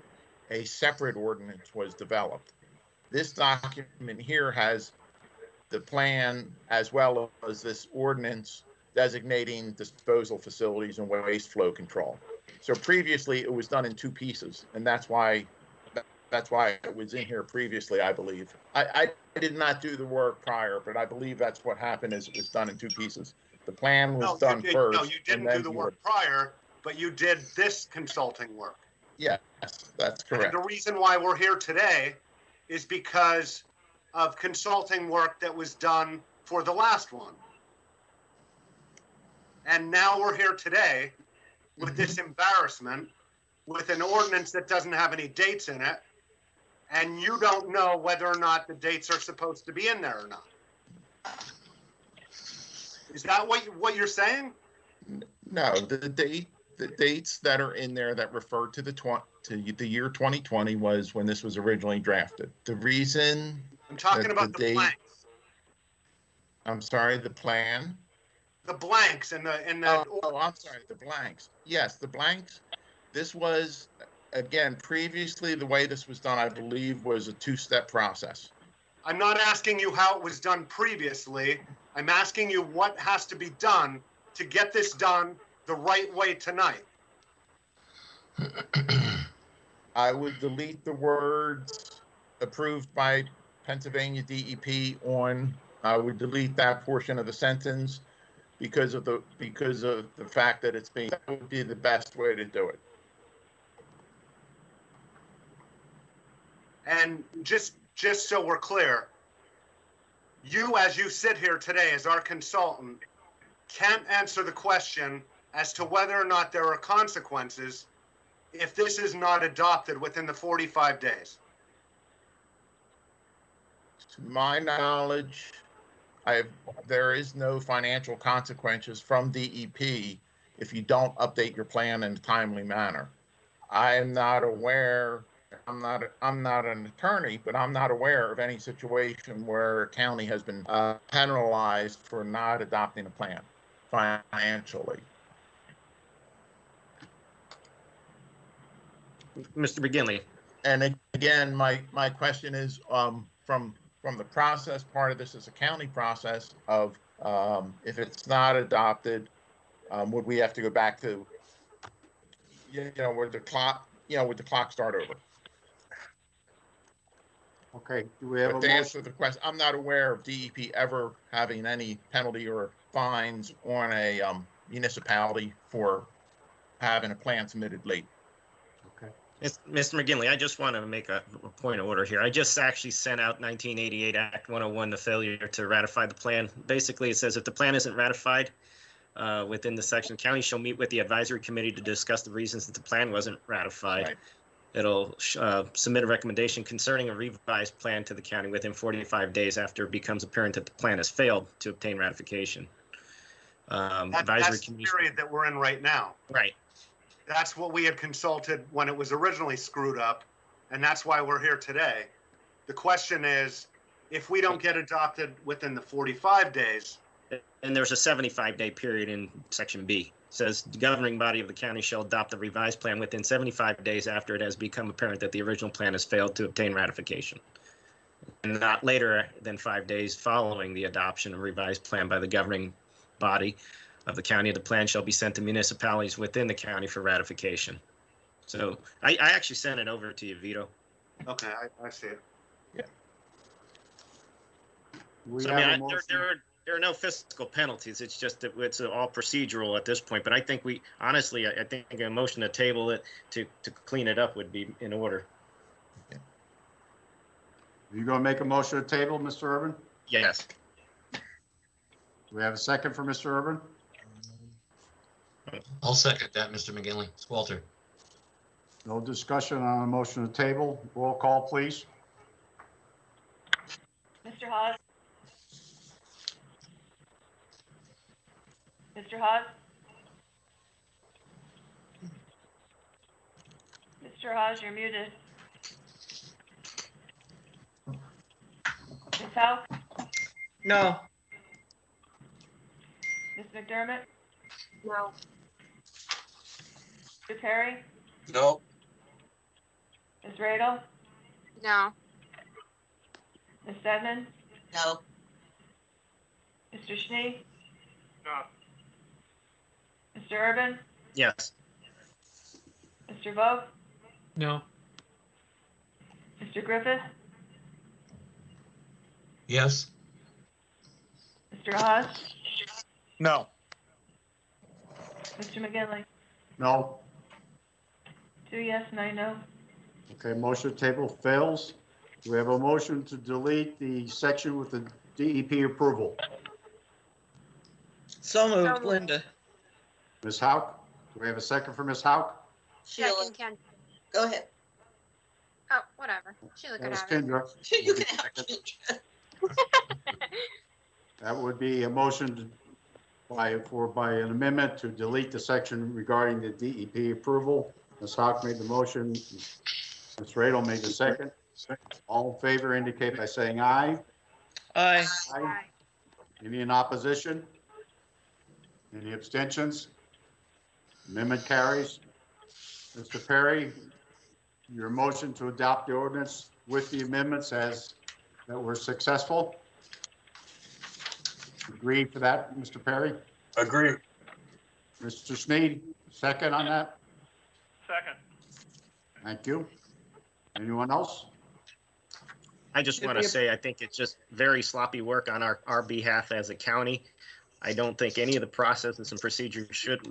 a separate ordinance was developed. This document here has the plan as well as this ordinance designating disposal facilities and waste flow control. So previously it was done in two pieces, and that's why it was in here previously, I believe. I did not do the work prior, but I believe that's what happened is it was done in two pieces. The plan was done first. No, you didn't do the work prior, but you did this consulting work. Yes, that's correct. And the reason why we're here today is because of consulting work that was done for the last one. And now we're here today with this embarrassment, with an ordinance that doesn't have any dates in it, and you don't know whether or not the dates are supposed to be in there or not. Is that what you're saying? No, the dates that are in there that refer to the year 2020 was when this was originally drafted. The reason I'm talking about the blanks. I'm sorry, the plan. The blanks and the I'm sorry, the blanks. Yes, the blanks. This was, again, previously the way this was done, I believe, was a two-step process. I'm not asking you how it was done previously. I'm asking you what has to be done to get this done the right way tonight. I would delete the words approved by Pennsylvania DEP on. I would delete that portion of the sentence because of the fact that that would be the best way to do it. And just so we're clear, you, as you sit here today as our consultant, can't answer the question as to whether or not there are consequences if this is not adopted within the 45 days. To my knowledge, there is no financial consequences from DEP if you don't update your plan in a timely manner. I am not aware. I'm not an attorney, but I'm not aware of any situation where a county has been penalized for not adopting a plan financially. Mr. McGinley. And again, my question is from the process, part of this is a county process of If it's not adopted, would we have to go back to, would the clock start over? Okay, do we have a But to motion? answer the question, I'm not aware of DEP ever having any penalty or fines on a municipality for having a plan submitted late. Okay. Mr. McGinley, I just want to make a point of order here. I just actually sent out 1988 Act 101, the failure to ratify the plan. Basically, it says if the plan isn't ratified within the section, county shall meet with the advisory committee to discuss the reasons that the plan wasn't ratified. Right. It'll submit a recommendation concerning a revised plan to the county within 45 days after it becomes apparent that the plan has failed to obtain ratification. That's the period that we're in right now. Right. That's what we had consulted when it was originally screwed up, and that's why we're here today. The question is, if we don't get adopted within the 45 days. And there's a 75-day period in section B. It says the governing body of the county shall adopt the revised plan within 75 days after it has become apparent that the original plan has failed to obtain ratification, and not later than 5 days following the adoption of revised plan by the governing body of the county. The plan shall be sent to municipalities within the county for ratification. So I actually sent it over to you, Vito. Okay, I see it. Yeah. So, I mean, there are no fiscal penalties. It's just that it's all procedural at this point. But I think honestly, I think a motion to table it to clean it up would be in order. Are you going to make a motion to table, Mr. Urban? Yes. Do we have a second for Mr. Urban? I'll second that, Mr. McGinley. It's Walter. No discussion on a motion to table. Roll call, please. Mr. Hawes? Mr. Hawes? Mr. Hawes, you're muted. Ms. Howe? No. Ms. McDermott? No. Mr. Perry? No. Ms. Radel? No. Ms. Sedman? No. Mr. Schnee? No. Mr. Urban? Yes. Mr. Vogt? No. Mr. Griffith? Yes. Mr. Hawes? No. Mr. McGinley? No. 2 yes, 9 no. Okay, motion to table fails. Do we have a motion to delete the section with the DEP approval? So moved, moved. Linda. Ms. Hauk, do we have a second for Ms. Hauk? Sheila, Second, Ken. go ahead. Oh, whatever. Sheila That could was have it. Kendra. You can have Kendra. That would be a motion by an amendment to delete the section regarding the DEP approval. Ms. Hauk made the motion. Ms. Radel made the second. All in favor indicate by saying aye. Aye. Aye. Any in opposition? Any abstentions? Amendment carries. Mr. Perry, your motion to adopt the ordinance with the amendments as that were successful. Agree for that, Mr. Perry? Agree. Mr. Sneed, second on that? Second. Thank you. Anyone else? I just want to say, I think it's just very sloppy work on our behalf as a county. I don't think any of the processes and procedures should,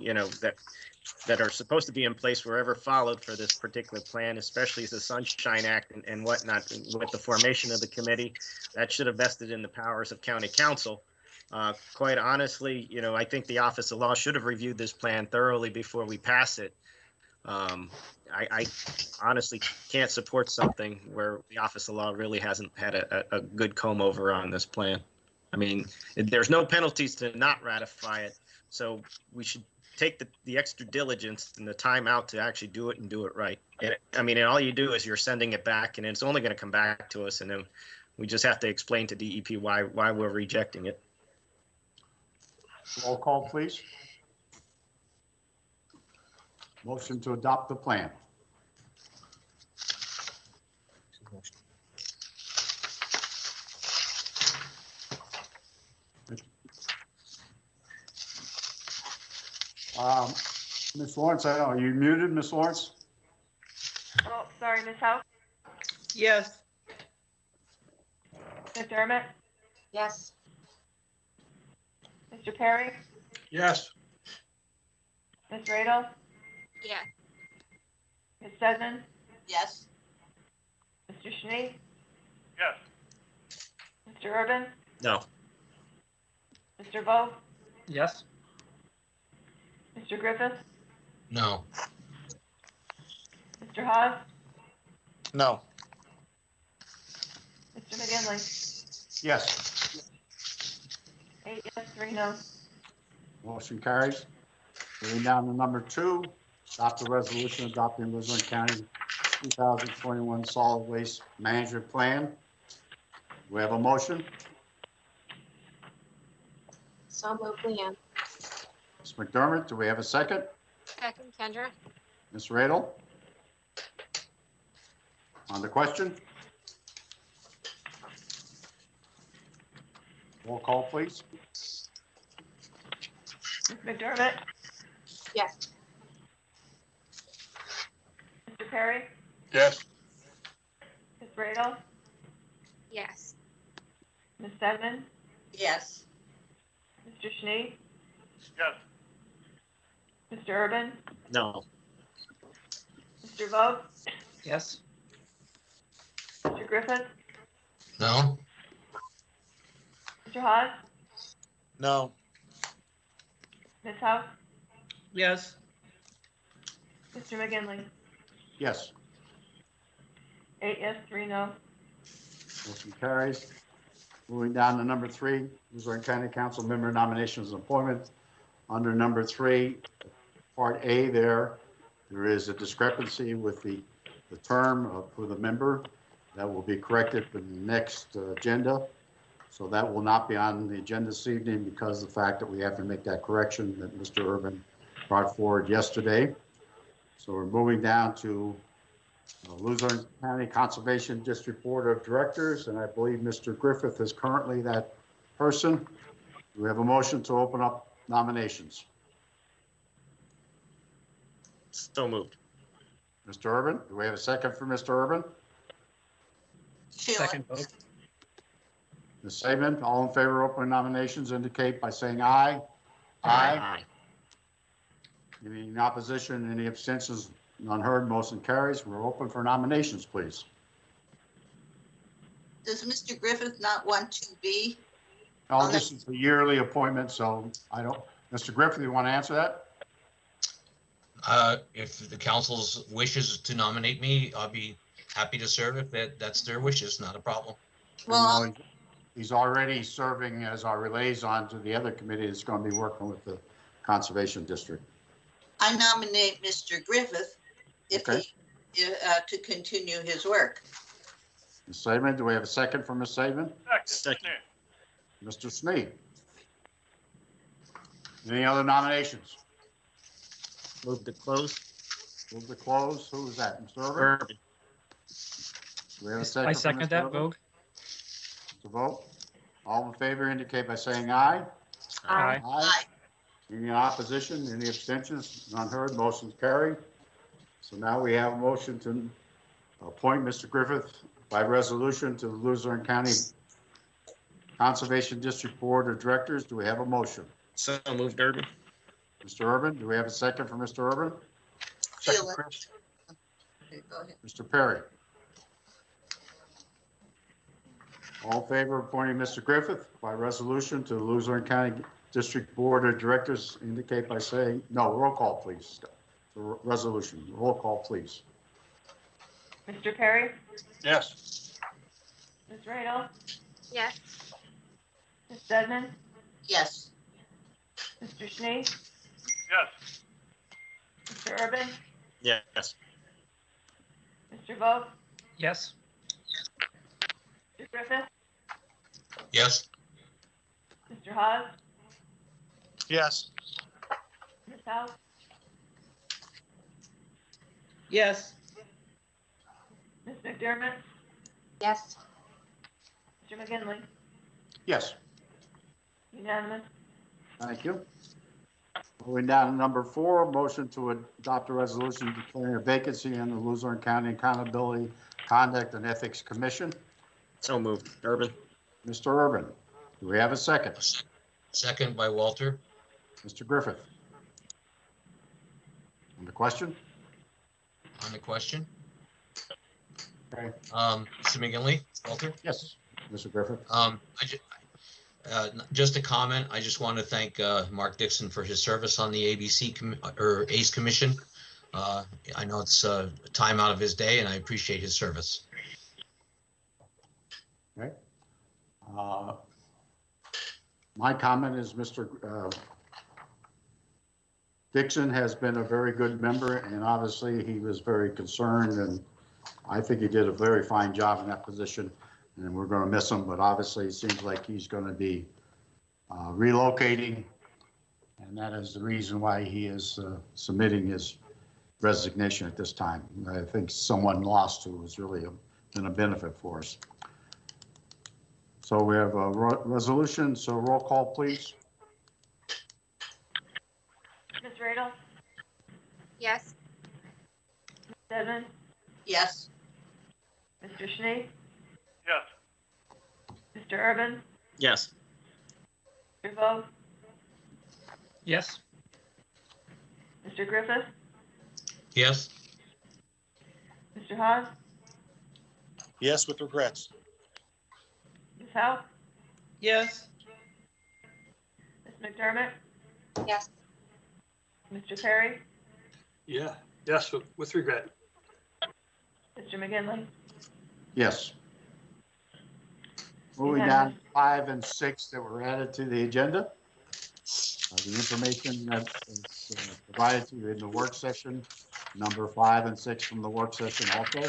that are supposed to be in place were ever followed for this particular plan, especially the Sunshine Act and whatnot. With the formation of the committee, that should have vested in the powers of county council. Quite honestly, I think the Office of Law should have reviewed this plan thoroughly before we pass it. I honestly can't support something where the Office of Law really hasn't had a good comb over on this plan. I mean, there's no penalties to not ratify it, so we should take the extra diligence and the time out to actually do it and do it right. And all you do is you're sending it back, and it's only going to come back to us, and then we just have to explain to DEP why we're rejecting it. Roll call, please. Motion to adopt the plan. Ms. Lawrence, I don't know, are you muted, Ms. Lawrence? Oh, sorry, Ms. House, Yes. McDermott, Yes. Mr. Perry, Yes. Ms. Radel, Yes. Ms. Sedman, Yes. Mr. Schnee, Yes. Mr. Urban, No. Mr. Vogt, Yes. Mr. Griffith, No. Mr. Hawes, No. Mr. McGinley. Yes. 8 yes, 3 no. Motion carries. Moving down to number 2, adopt a resolution adopting Luzerne County 2021 Solid Waste Management Plan. We have a motion. So moved, Leanne. Ms. McDermott, do we have a second? Second, Kendra. Ms. Radel? On the question? Roll call, please. Ms. McDermott, Yes. Mr. Perry, Yes. Ms. Radel, Yes. Ms. Sedman, Yes. Mr. Schnee, Yes. Mr. Urban, No. Mr. Vogt, Yes. Mr. Griffith, No. Mr. Hawes, No. Ms. House, Yes. Mr. McGinley. Yes. 8 yes, 3 no. Motion carries. Moving down to number 3, Luzerne County Council member nominations and appointment. Under number 3, Part A there is a discrepancy with the term for the member. That will be corrected in the next agenda. So that will not be on the agenda this evening because of the fact that we have to make that correction that Mr. Urban brought forward yesterday. So we're moving down to Luzerne County Conservation District Board of Directors, and I believe Mr. Griffith is currently that person. Do we have a motion to open up nominations? So moved. Mr. Urban, do we have a second for Mr. Urban? Sheila. Second vote. Ms. Saban, all in favor of opening nominations indicate by saying aye. Any in opposition, any abstentions? None heard, motion carries. We're open for nominations, please. Does Mr. Griffith not want to be? Oh, this is a yearly appointment, so I don't, Mr. Griffith, you want to answer that? If the council's wishes to nominate me, I'll be happy to serve if that's their wishes, not a problem. Well, He's already serving as our liaison to the other committee that's going to be working with the Conservation District. I nominate Mr. Griffith if Okay. he, to continue his work. Ms. Saban, do we have a second for Ms. Saban? Second. Mr. Snee? Any other nominations? Move to close. Move to close. Who is that? Mr. Urban? Urban. Do we have a second? I for second Mr. that, Urban? Vogue. To vote? All in favor indicate by saying aye. Aye. Aye. Any opposition, any abstentions? None heard, motion's carried. So now we have a motion to appoint Mr. Griffith by resolution to the Luzerne County Conservation District Board of Directors. Do we have a motion? So moved, Urban. Mr. Urban, do we have a second for Mr. Urban? Sheila. Chris. Okay, go ahead. Mr. Perry? All in favor of appointing Mr. Griffith by resolution to the Luzerne County District Board of Directors indicate by saying, no, roll call, please. For resolution, roll call, please. Mr. Perry, Yes. Ms. Radel, Yes. Ms. Sedman, Yes. Mr. Schnee, Yes. Mr. Urban, Yes. Mr. Vogt, Yes. Mr. Griffith, Yes. Mr. Hawes, Yes. Ms. House, Yes. Ms. McDermott, Yes. Mr. McGinley. Yes, Unanimous. thank you. Moving down to number 4, motion to adopt a resolution declaring a vacancy in the Luzerne County Accountability, Conduct, and Ethics Commission. So moved. Urban. Mr. Urban, do we have a second? Second by Walter. Mr. Griffith? On the question? On the question. Okay. Mr. McGinley, Walter? Yes, Mr. Griffith. Just a comment. I just want to thank Mark Dixon for his service on the ACE Commission. I know it's time out of his day, and I appreciate his service. Okay. My comment is Mr. Dixon has been a very good member, and obviously he was very concerned, and I think he did a very fine job in that position, and we're going to miss him, but obviously it seems like he's going to be relocating, and that is the reason why he is submitting his resignation at this time. I think someone lost who was really been a benefit for us. So we have a resolution, so roll call, please. Ms. Radel? Yes. Ms. Edmonds? Yes. Mr. Schnee? Yes. Mr. Urban? Yes. Mr. Vogt? Yes. Mr. Griffith? Yes. Mr. Haas? Yes, with regrets. Ms. Howe? Yes. Ms. McDermott? Yes. Mr. Perry? Yeah, yes, with regret. Mr. McGinley? Yes. Moving down to 5 and 6 that were added to the agenda. The information that is provided to you in the work session, number 5 and 6 from the work session also.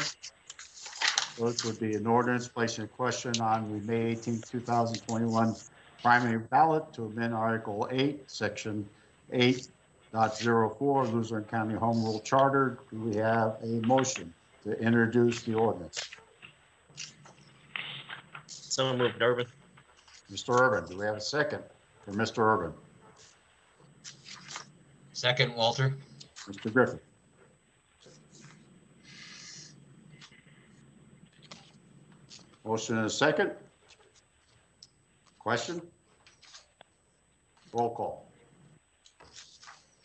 Those would be an ordinance placing a question on the May 18, 2021 primary ballot to amend Article 8, Section 8.04 Luzerne County Home Rule Charter. Do we have a motion to introduce the ordinance? So moved. Urban. Mr. Urban, do we have a second for Mr. Urban? Second, Walter. Mr. Griffith? Motion and a second. Question? Roll call.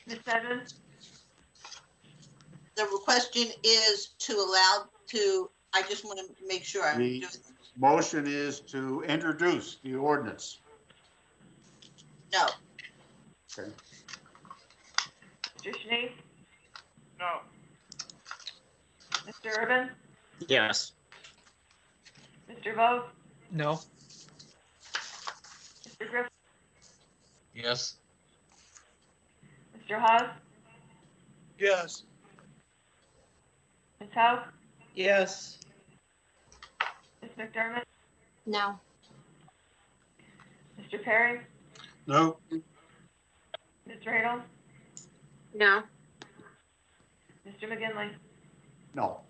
Ms. Edmonds? The question is to allow to, I just want to make sure I'm The doing. motion is to introduce the ordinance. No. Okay. Mr. Schnee? No. Mr. Urban? Yes. Mr. Vogt? No. Mr. Griffith? Yes. Mr. Haas? Yes. Ms. Howe? Yes. Ms. McDermott? No. Mr. Perry? No, Ms. Radel? No. Mr. McGinley? No.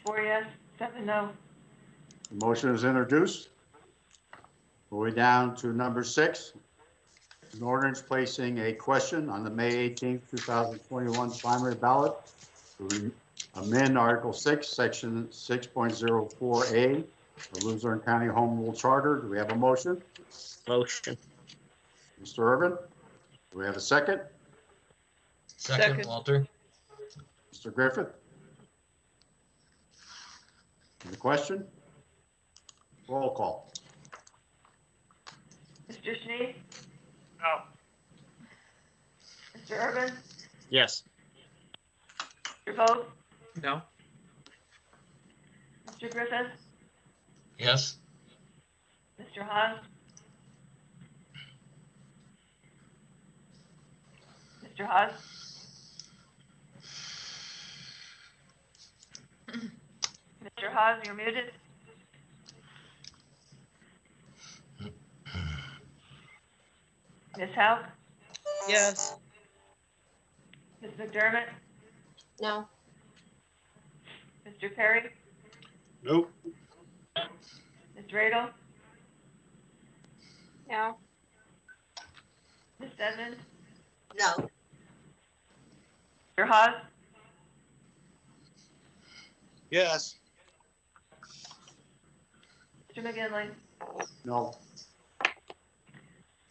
4 yes, 7 no. The motion is introduced. Going down to number 6. An ordinance placing a question on the May 18th, 2021 primary ballot to amend Article 6, Section 6.04A of Luzerne County Home Rule Charter. Do we have a motion? Motion. Mr. Urban? Do we have a second? Second, Walter. Mr. Griffith? Any question? Roll call. Mr. Schnee? No. Mr. Urban? Yes. Mr. Vogt? No. Mr. Griffith? Yes. Mr. Haas? Mr. Haas? Mr. Haas, you're muted. Ms. Howe? Yes. Ms. McDermott? No. Mr. Perry? nope, Ms. Radel? No. Ms. Edmonds? No. Mr. Haas, Yes. Mr. McGinley, No.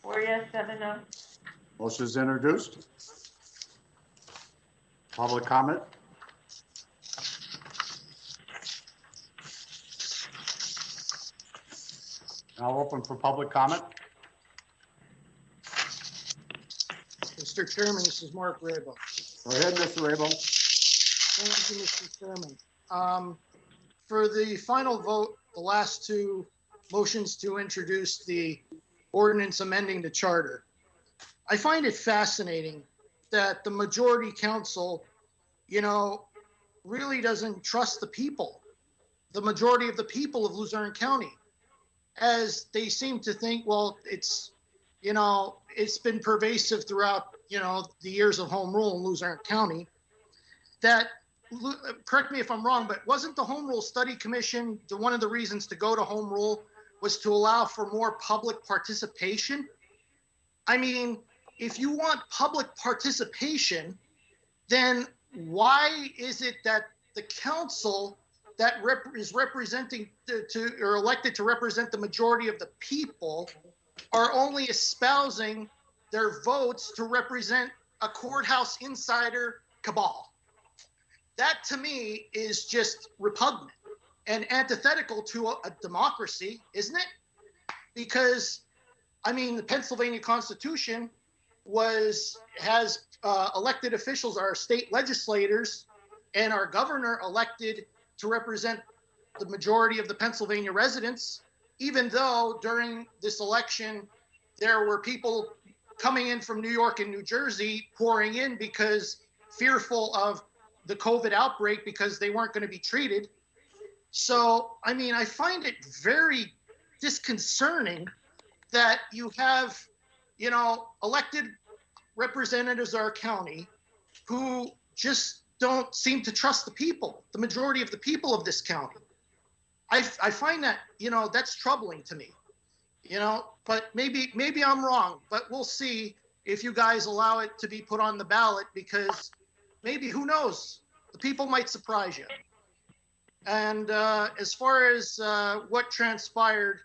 4 yes, 7 no. Motion is introduced. Public comment? Now open for public comment. Mr. Chairman, this is Mark Rabo. Go ahead, Mr. Rabel. Thank you, Mr. Chairman. For the final vote, the last two motions to introduce the ordinance amending the charter, I find it fascinating that the majority council, really doesn't trust the people, the majority of the people of Luzerne County, as they seem to think, well, it's been pervasive throughout, the years of home rule in Luzerne County, that, correct me if I'm wrong, but wasn't the Home Rule Study Commission, one of the reasons to go to home rule was to allow for more public participation? I mean, if you want public participation, then why is it that the council that is representing or elected to represent the majority of the people are only espousing their votes to represent a courthouse insider cabal? That to me is just repugnant and antithetical to a democracy, isn't it? Because, the Pennsylvania Constitution has elected officials, our state legislators, and our governor elected to represent the majority of the Pennsylvania residents, even though during this election, there were people coming in from New York and New Jersey pouring in because fearful of the COVID outbreak because they weren't going to be treated. So, I find it very disconcerting that you have, elected representatives of our county who just don't seem to trust the people, the majority of the people of this county. I find that, that's troubling to me, but maybe I'm wrong, but we'll see if you guys allow it to be put on the ballot, because maybe, who knows, the people might surprise you. And as far as what transpired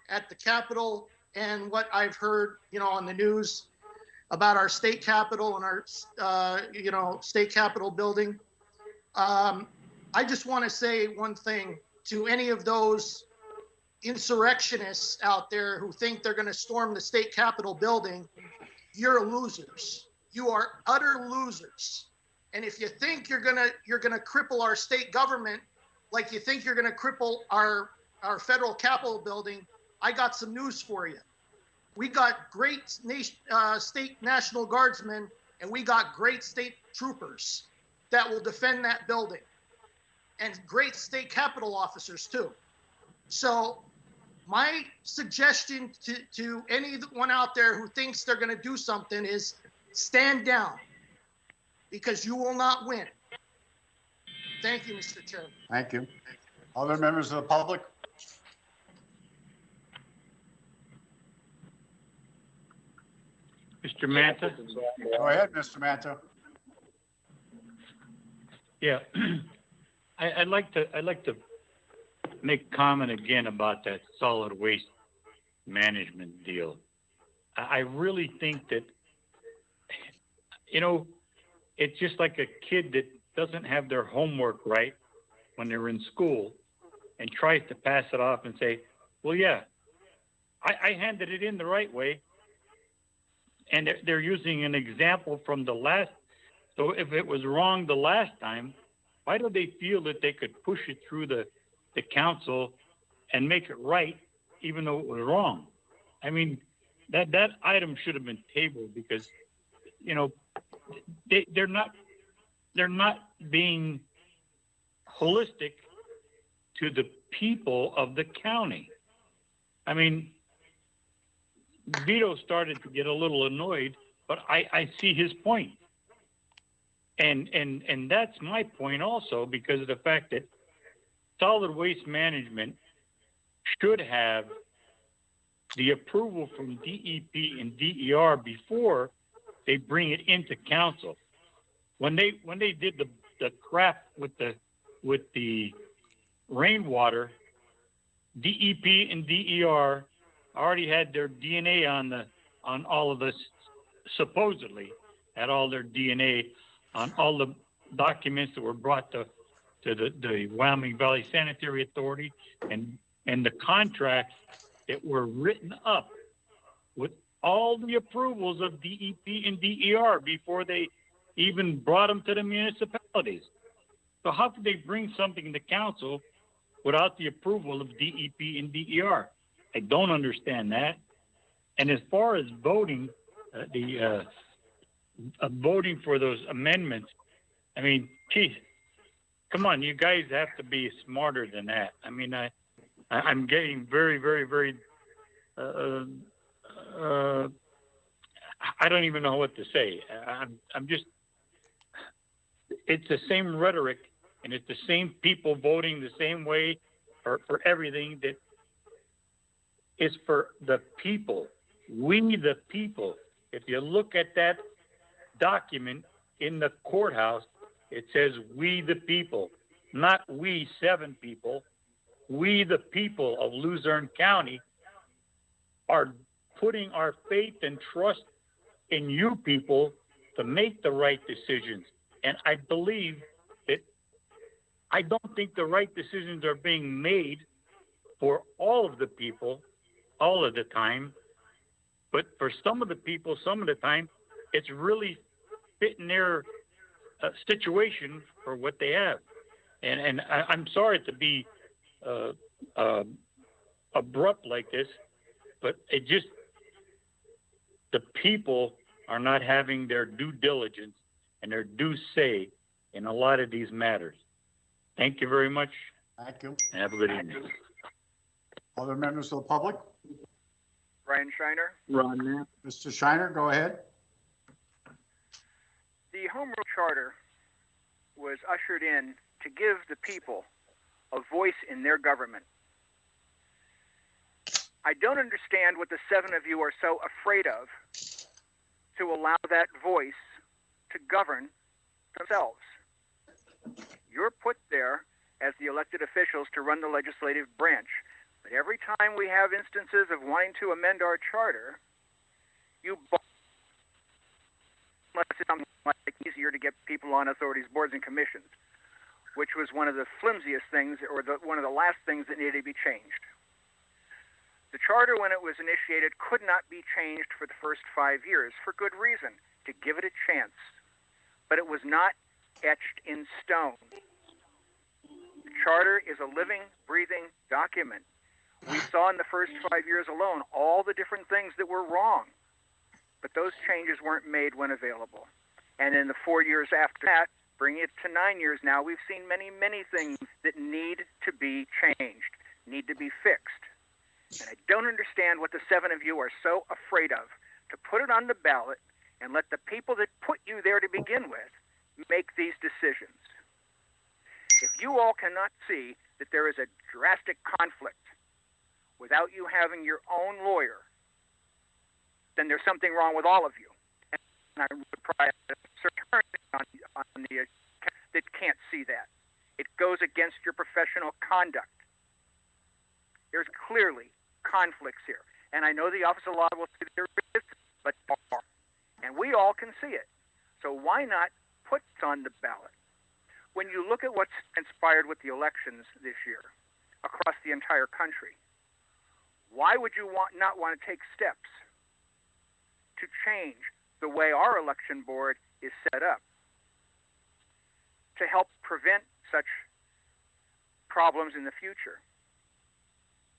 at the Capitol and what I've heard, on the news about our state capitol and our, state capitol building, I just want to say one thing to any of those insurrectionists out there who think they're going to storm the state capitol building. You're losers. You are utter losers. And if you think you're gonna cripple our state government, like you think you're gonna cripple our federal capitol building, I got some news for you. We got great state National Guardsmen, and we got great state troopers that will defend that building, and great state capitol officers too. So my suggestion to anyone out there who thinks they're gonna do something is stand down, because you will not win. Thank you, Mr. Chairman. Thank you. Other members of the public? Mr. Manta? Go ahead, Mr. Manta. Yeah. I'd like to make comment again about that solid waste management deal. I really think that, it's just like a kid that doesn't have their homework right when they're in school and tries to pass it off and say, well, yeah, I handed it in the right way. And they're using an example from the last. So if it was wrong the last time, why do they feel that they could push it through the council and make it right, even though it was wrong? That item should have been tabled, because, they're not being holistic to the people of the county. Vito started to get a little annoyed, but I see his point. And that's my point also, because of the fact that solid waste management should have the approval from DEP and DER before they bring it into council. When they did the crap with the rainwater, DEP and DER already had their DNA on all of this, supposedly had all their DNA on all the documents that were brought to the Wyoming Valley Sanitary Authority and the contracts that were written up with all the approvals of DEP and DER before they even brought them to the municipalities. So how could they bring something to council without the approval of DEP and DER? I don't understand that. And as far as voting, voting for those amendments, I mean, geez, come on, you guys have to be smarter than that. I mean, I'm getting very, very, very, I don't even know what to say. I'm just, it's the same rhetoric and it's the same people voting the same way for everything that is for the people. We, the people. If you look at that document in the courthouse, it says we the people, not we 7 people. We the people of Luzerne County are putting our faith and trust in you people to make the right decisions. And I believe that I don't think the right decisions are being made for all of the people all of the time. But for some of the people, some of the time, it's really fitting their situation for what they have. And I'm sorry to be abrupt like this, but it just, the people are not having their due diligence and their due say in a lot of these matters. Thank you very much. Thank you. And have a good evening. Other members of the public? Brian Shiner. Ron Knapp. Mr. Shiner, go ahead. The Home Rule Charter was ushered in to give the people a voice in their government. I don't understand what the 7 of you are so afraid of to allow that voice to govern themselves. You're put there as the elected officials to run the legislative branch. But every time we have instances of wanting to amend our charter, you unless it's something like easier to get people on authorities, boards, and commissions, which was one of the flimsiest things, or one of the last things that needed to be changed. The charter, when it was initiated, could not be changed for the first 5 years for good reason, to give it a chance. But it was not etched in stone. The charter is a living, breathing document. We saw in the first 5 years alone all the different things that were wrong, but those changes weren't made when available. And in the 4 years after that, bringing it to 9 years now, we've seen many, many things that need to be changed, need to be fixed. And I don't understand what the 7 of you are so afraid of, to put it on the ballot and let the people that put you there to begin with make these decisions. If you all cannot see that there is a drastic conflict without you having your own lawyer, then there's something wrong with all of you. And I would probably turn on the that can't see that. It goes against your professional conduct. There's clearly conflicts here. And I know the Office of Law will say there is, but there are. And we all can see it. So why not put it on the ballot? When you look at what's transpired with the elections this year across the entire country, why would you not want to take steps to change the way our election board is set up to help prevent such problems in the future?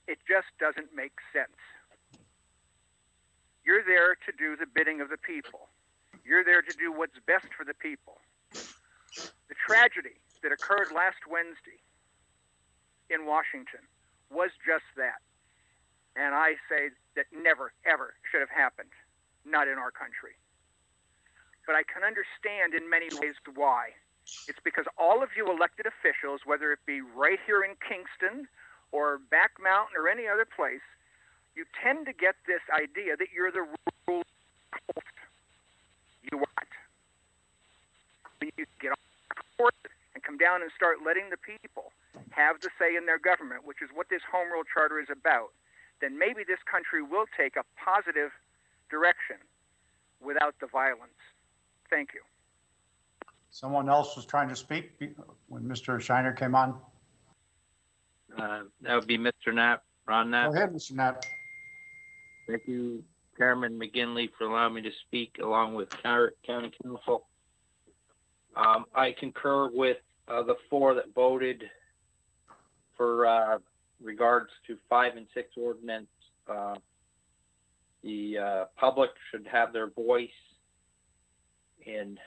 It just doesn't make sense. You're there to do the bidding of the people. You're there to do what's best for the people. The tragedy that occurred last Wednesday in Washington was just that. And I say that never, ever should have happened. Not in our country. But I can understand in many ways why. It's because all of you elected officials, whether it be right here in Kingston or Back Mountain or any other place, you tend to get this idea that you're the rule. you want. When you get on board and come down and start letting the people have the say in their government, which is what this home rule charter is about, then maybe this country will take a positive direction without the violence. Thank you. Someone else was trying to speak when Mr. Shiner came on. That would be Mr. Knapp, Ron Knapp. Go ahead, Mr. Knapp. Thank you, Chairman McGinley, for allowing me to speak along with County Council. I concur with the four that voted for regards to 5 and 6 ordinance. The public should have their voice in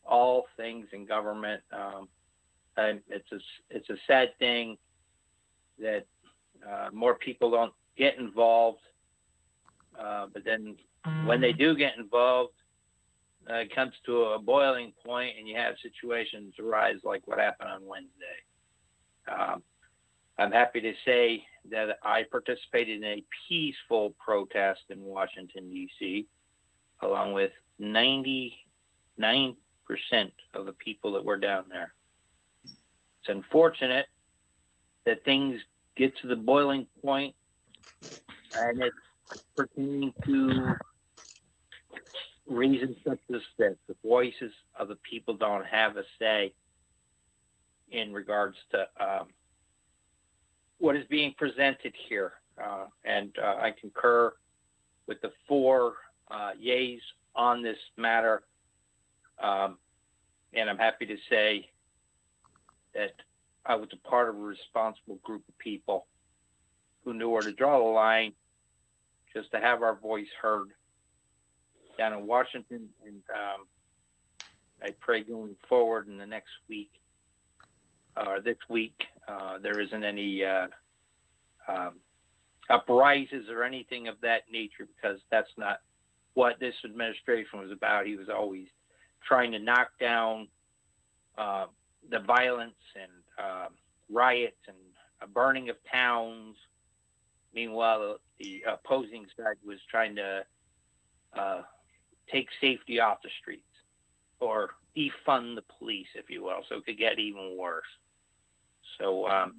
all things in government. And it's a sad thing that more people don't get involved. But then when they do get involved, it comes to a boiling point and you have situations arise like what happened on Wednesday. I'm happy to say that I participated in a peaceful protest in Washington, D.C., along with 99% of the people that were down there. It's unfortunate that things get to the boiling point and it's pertaining to reasons such as this. The voices of the people don't have a say in regards to what is being presented here. And I concur with the 4 yays on this matter. And I'm happy to say that I was a part of a responsible group of people who knew where to draw the line just to have our voice heard down in Washington. And I pray going forward in the next week, or this week, there isn't any uprises or anything of that nature, because that's not what this administration was about. He was always trying to knock down the violence and riots and a burning of towns. Meanwhile, the opposing side was trying to take safety off the streets, or defund the police, if you will, so it could get even worse. So I'm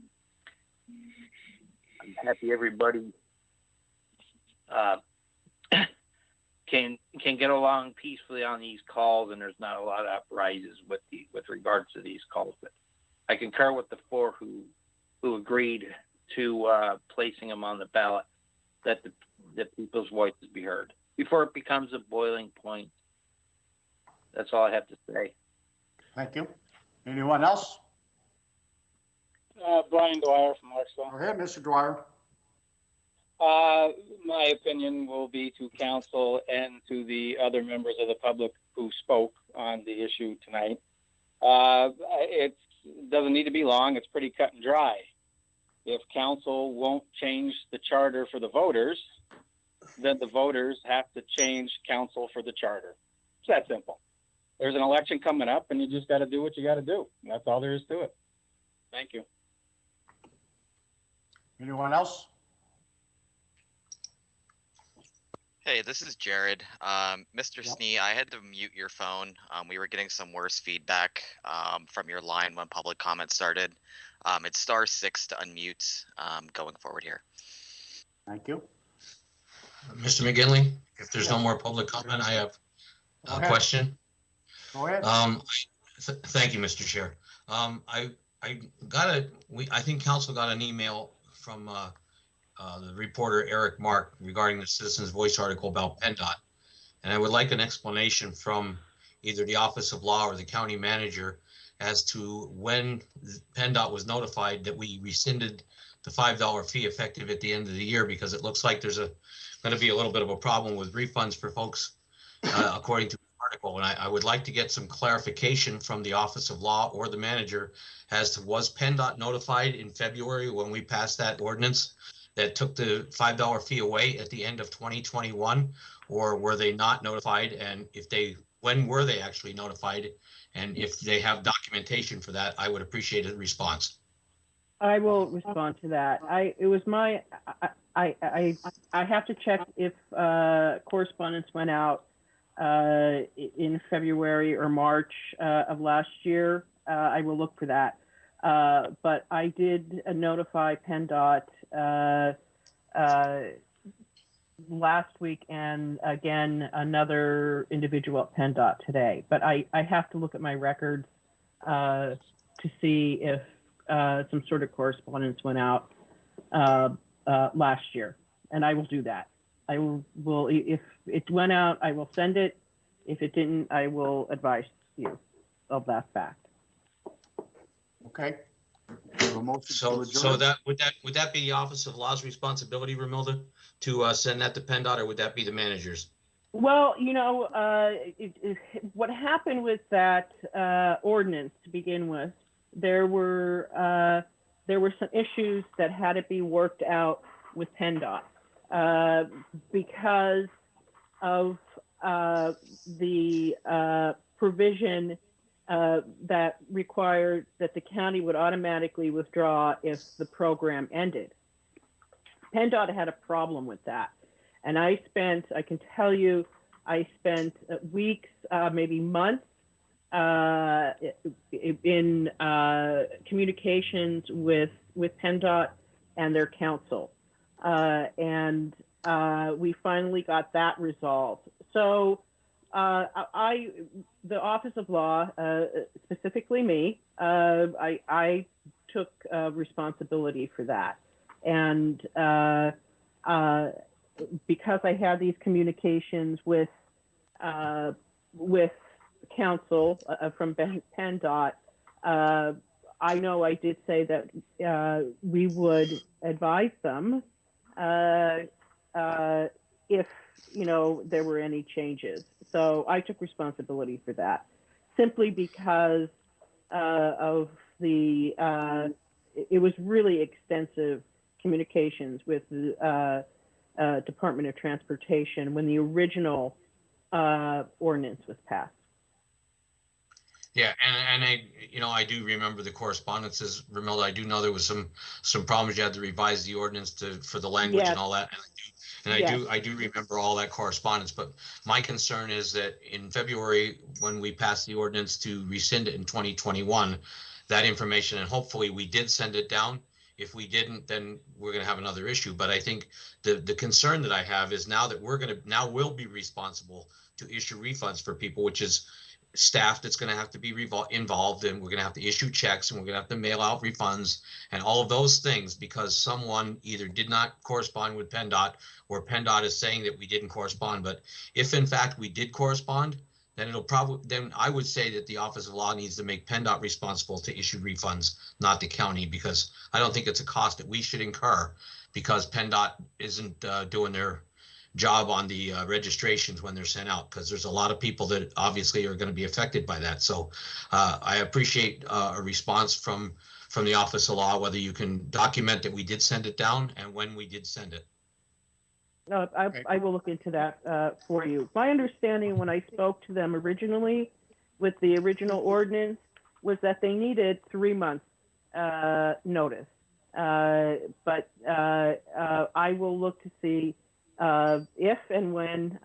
happy everybody can get along peacefully on these calls, and there's not a lot of uprises with regards to these calls. But I concur with the 4 who agreed to placing them on the ballot, that the people's voices be heard before it becomes a boiling point. That's all I have to say. Thank you. Anyone else? Brian Dwyer from Larksville. Go ahead, Mr. Dwyer. My opinion will be to council and to the other members of the public who spoke on the issue tonight. It doesn't need to be long. It's pretty cut and dry. If council won't change the charter for the voters, then the voters have to change council for the charter. It's that simple. There's an election coming up, and you just got to do what you got to do. That's all there is to it. Thank you. Anyone else? Hey, this is Jared. Mr. Snee, I had to mute your phone. We were getting some worse feedback from your line when public comment started. It's *6 to unmute going forward here. Thank you. Mr. McGinley, if there's no more public comment, I have a question. Go ahead. Thank you, Mr. Chair. I think council got an email from the reporter Eric Mark regarding the Citizens Voice article about PennDOT, and I would like an explanation from either the Office of Law or the county manager as to when PennDOT was notified that we rescinded the $5 fee effective at the end of the year, because it looks like there's going to be a little bit of a problem with refunds for folks, according to the article. And I would like to get some clarification from the Office of Law or the manager as to, was PennDOT notified in February when we passed that ordinance that took the $5 fee away at the end of 2021, or were they not notified? And when were they actually notified? And if they have documentation for that, I would appreciate a response. I will respond to that. I have to check if correspondence went out in February or March of last year. I will look for that. But I did notify PennDOT last week, and again, another individual at PennDOT today. But I have to look at my records to see if some sort of correspondence went out last year, and I will do that. I will, if it went out, I will send it. If it didn't, I will advise you of that fact. Okay. We have a motion to So adjourn. that would that be the Office of Law's responsibility, Ramilda, to send that to PennDOT, or would that be the manager's? Well, you know, what happened with that ordinance to begin with, there were some issues that had to be worked out with PennDOT because of the provision that required that the county would automatically withdraw if the program ended. PennDOT had a problem with that. And I can tell you, I spent weeks, maybe months in communications with PennDOT and their council. And we finally got that resolved. So the Office of Law, specifically me, I took responsibility for that. And because I had these communications with council from PennDOT, I know I did say that we would advise them if there were any changes. So I took responsibility for that, simply because of the it was really extensive communications with the Department of Transportation when the original ordinance was passed. Yeah, and I do remember the correspondences, Ramilda. I do know there was some problems. You had to revise the ordinance for the language Yes. and all that. And Yes. I do remember all that correspondence. But my concern is that in February, when we passed the ordinance to rescind it in 2021, that information, and hopefully we did send it down. If we didn't, then we're going to have another issue. But I think the concern that I have is now that we'll be responsible to issue refunds for people, which is staff that's going to have to be involved, and we're going to have to issue checks, and we're going to have to mail out refunds and all of those things because someone either did not correspond with PennDOT or PennDOT is saying that we didn't correspond. But if in fact we did correspond, then then I would say that the Office of Law needs to make PennDOT responsible to issue refunds, not the county, because I don't think it's a cost that we should incur because PennDOT isn't doing their job on the registrations when they're sent out, because there's a lot of people that obviously are going to be affected by that. So I appreciate a response from the Office of Law, whether you can document that we did send it down and when we did send it. No, I will look into that for you. My understanding when I spoke to them originally with the original ordinance was that they needed 3 months notice. But I will look to see if and when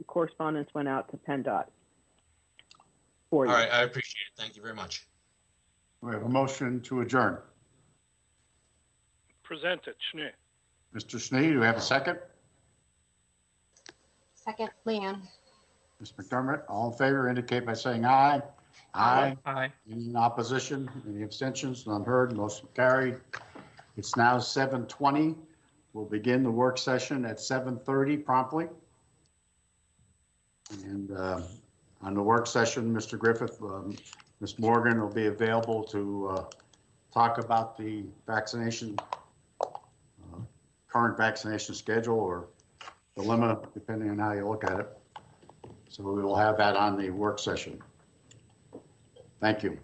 correspondence went out to PennDOT for you. All right, I appreciate it. Thank you very much. We have a motion to adjourn. Presented, Schnee. Mr. Snee, do we have a second? Second, Leanne. Ms. McDermott, all in favor indicate by saying aye. Aye. Aye. Any in opposition? Any abstentions? None heard. Motion carried. It's now 7:20. We'll begin the work session at 7:30 promptly. And on the work session, Mr. Griffith, Ms. Morgan will be available to talk about the vaccination, current vaccination schedule or dilemma, depending on how you look at it. So we will have that on the work session. Thank you.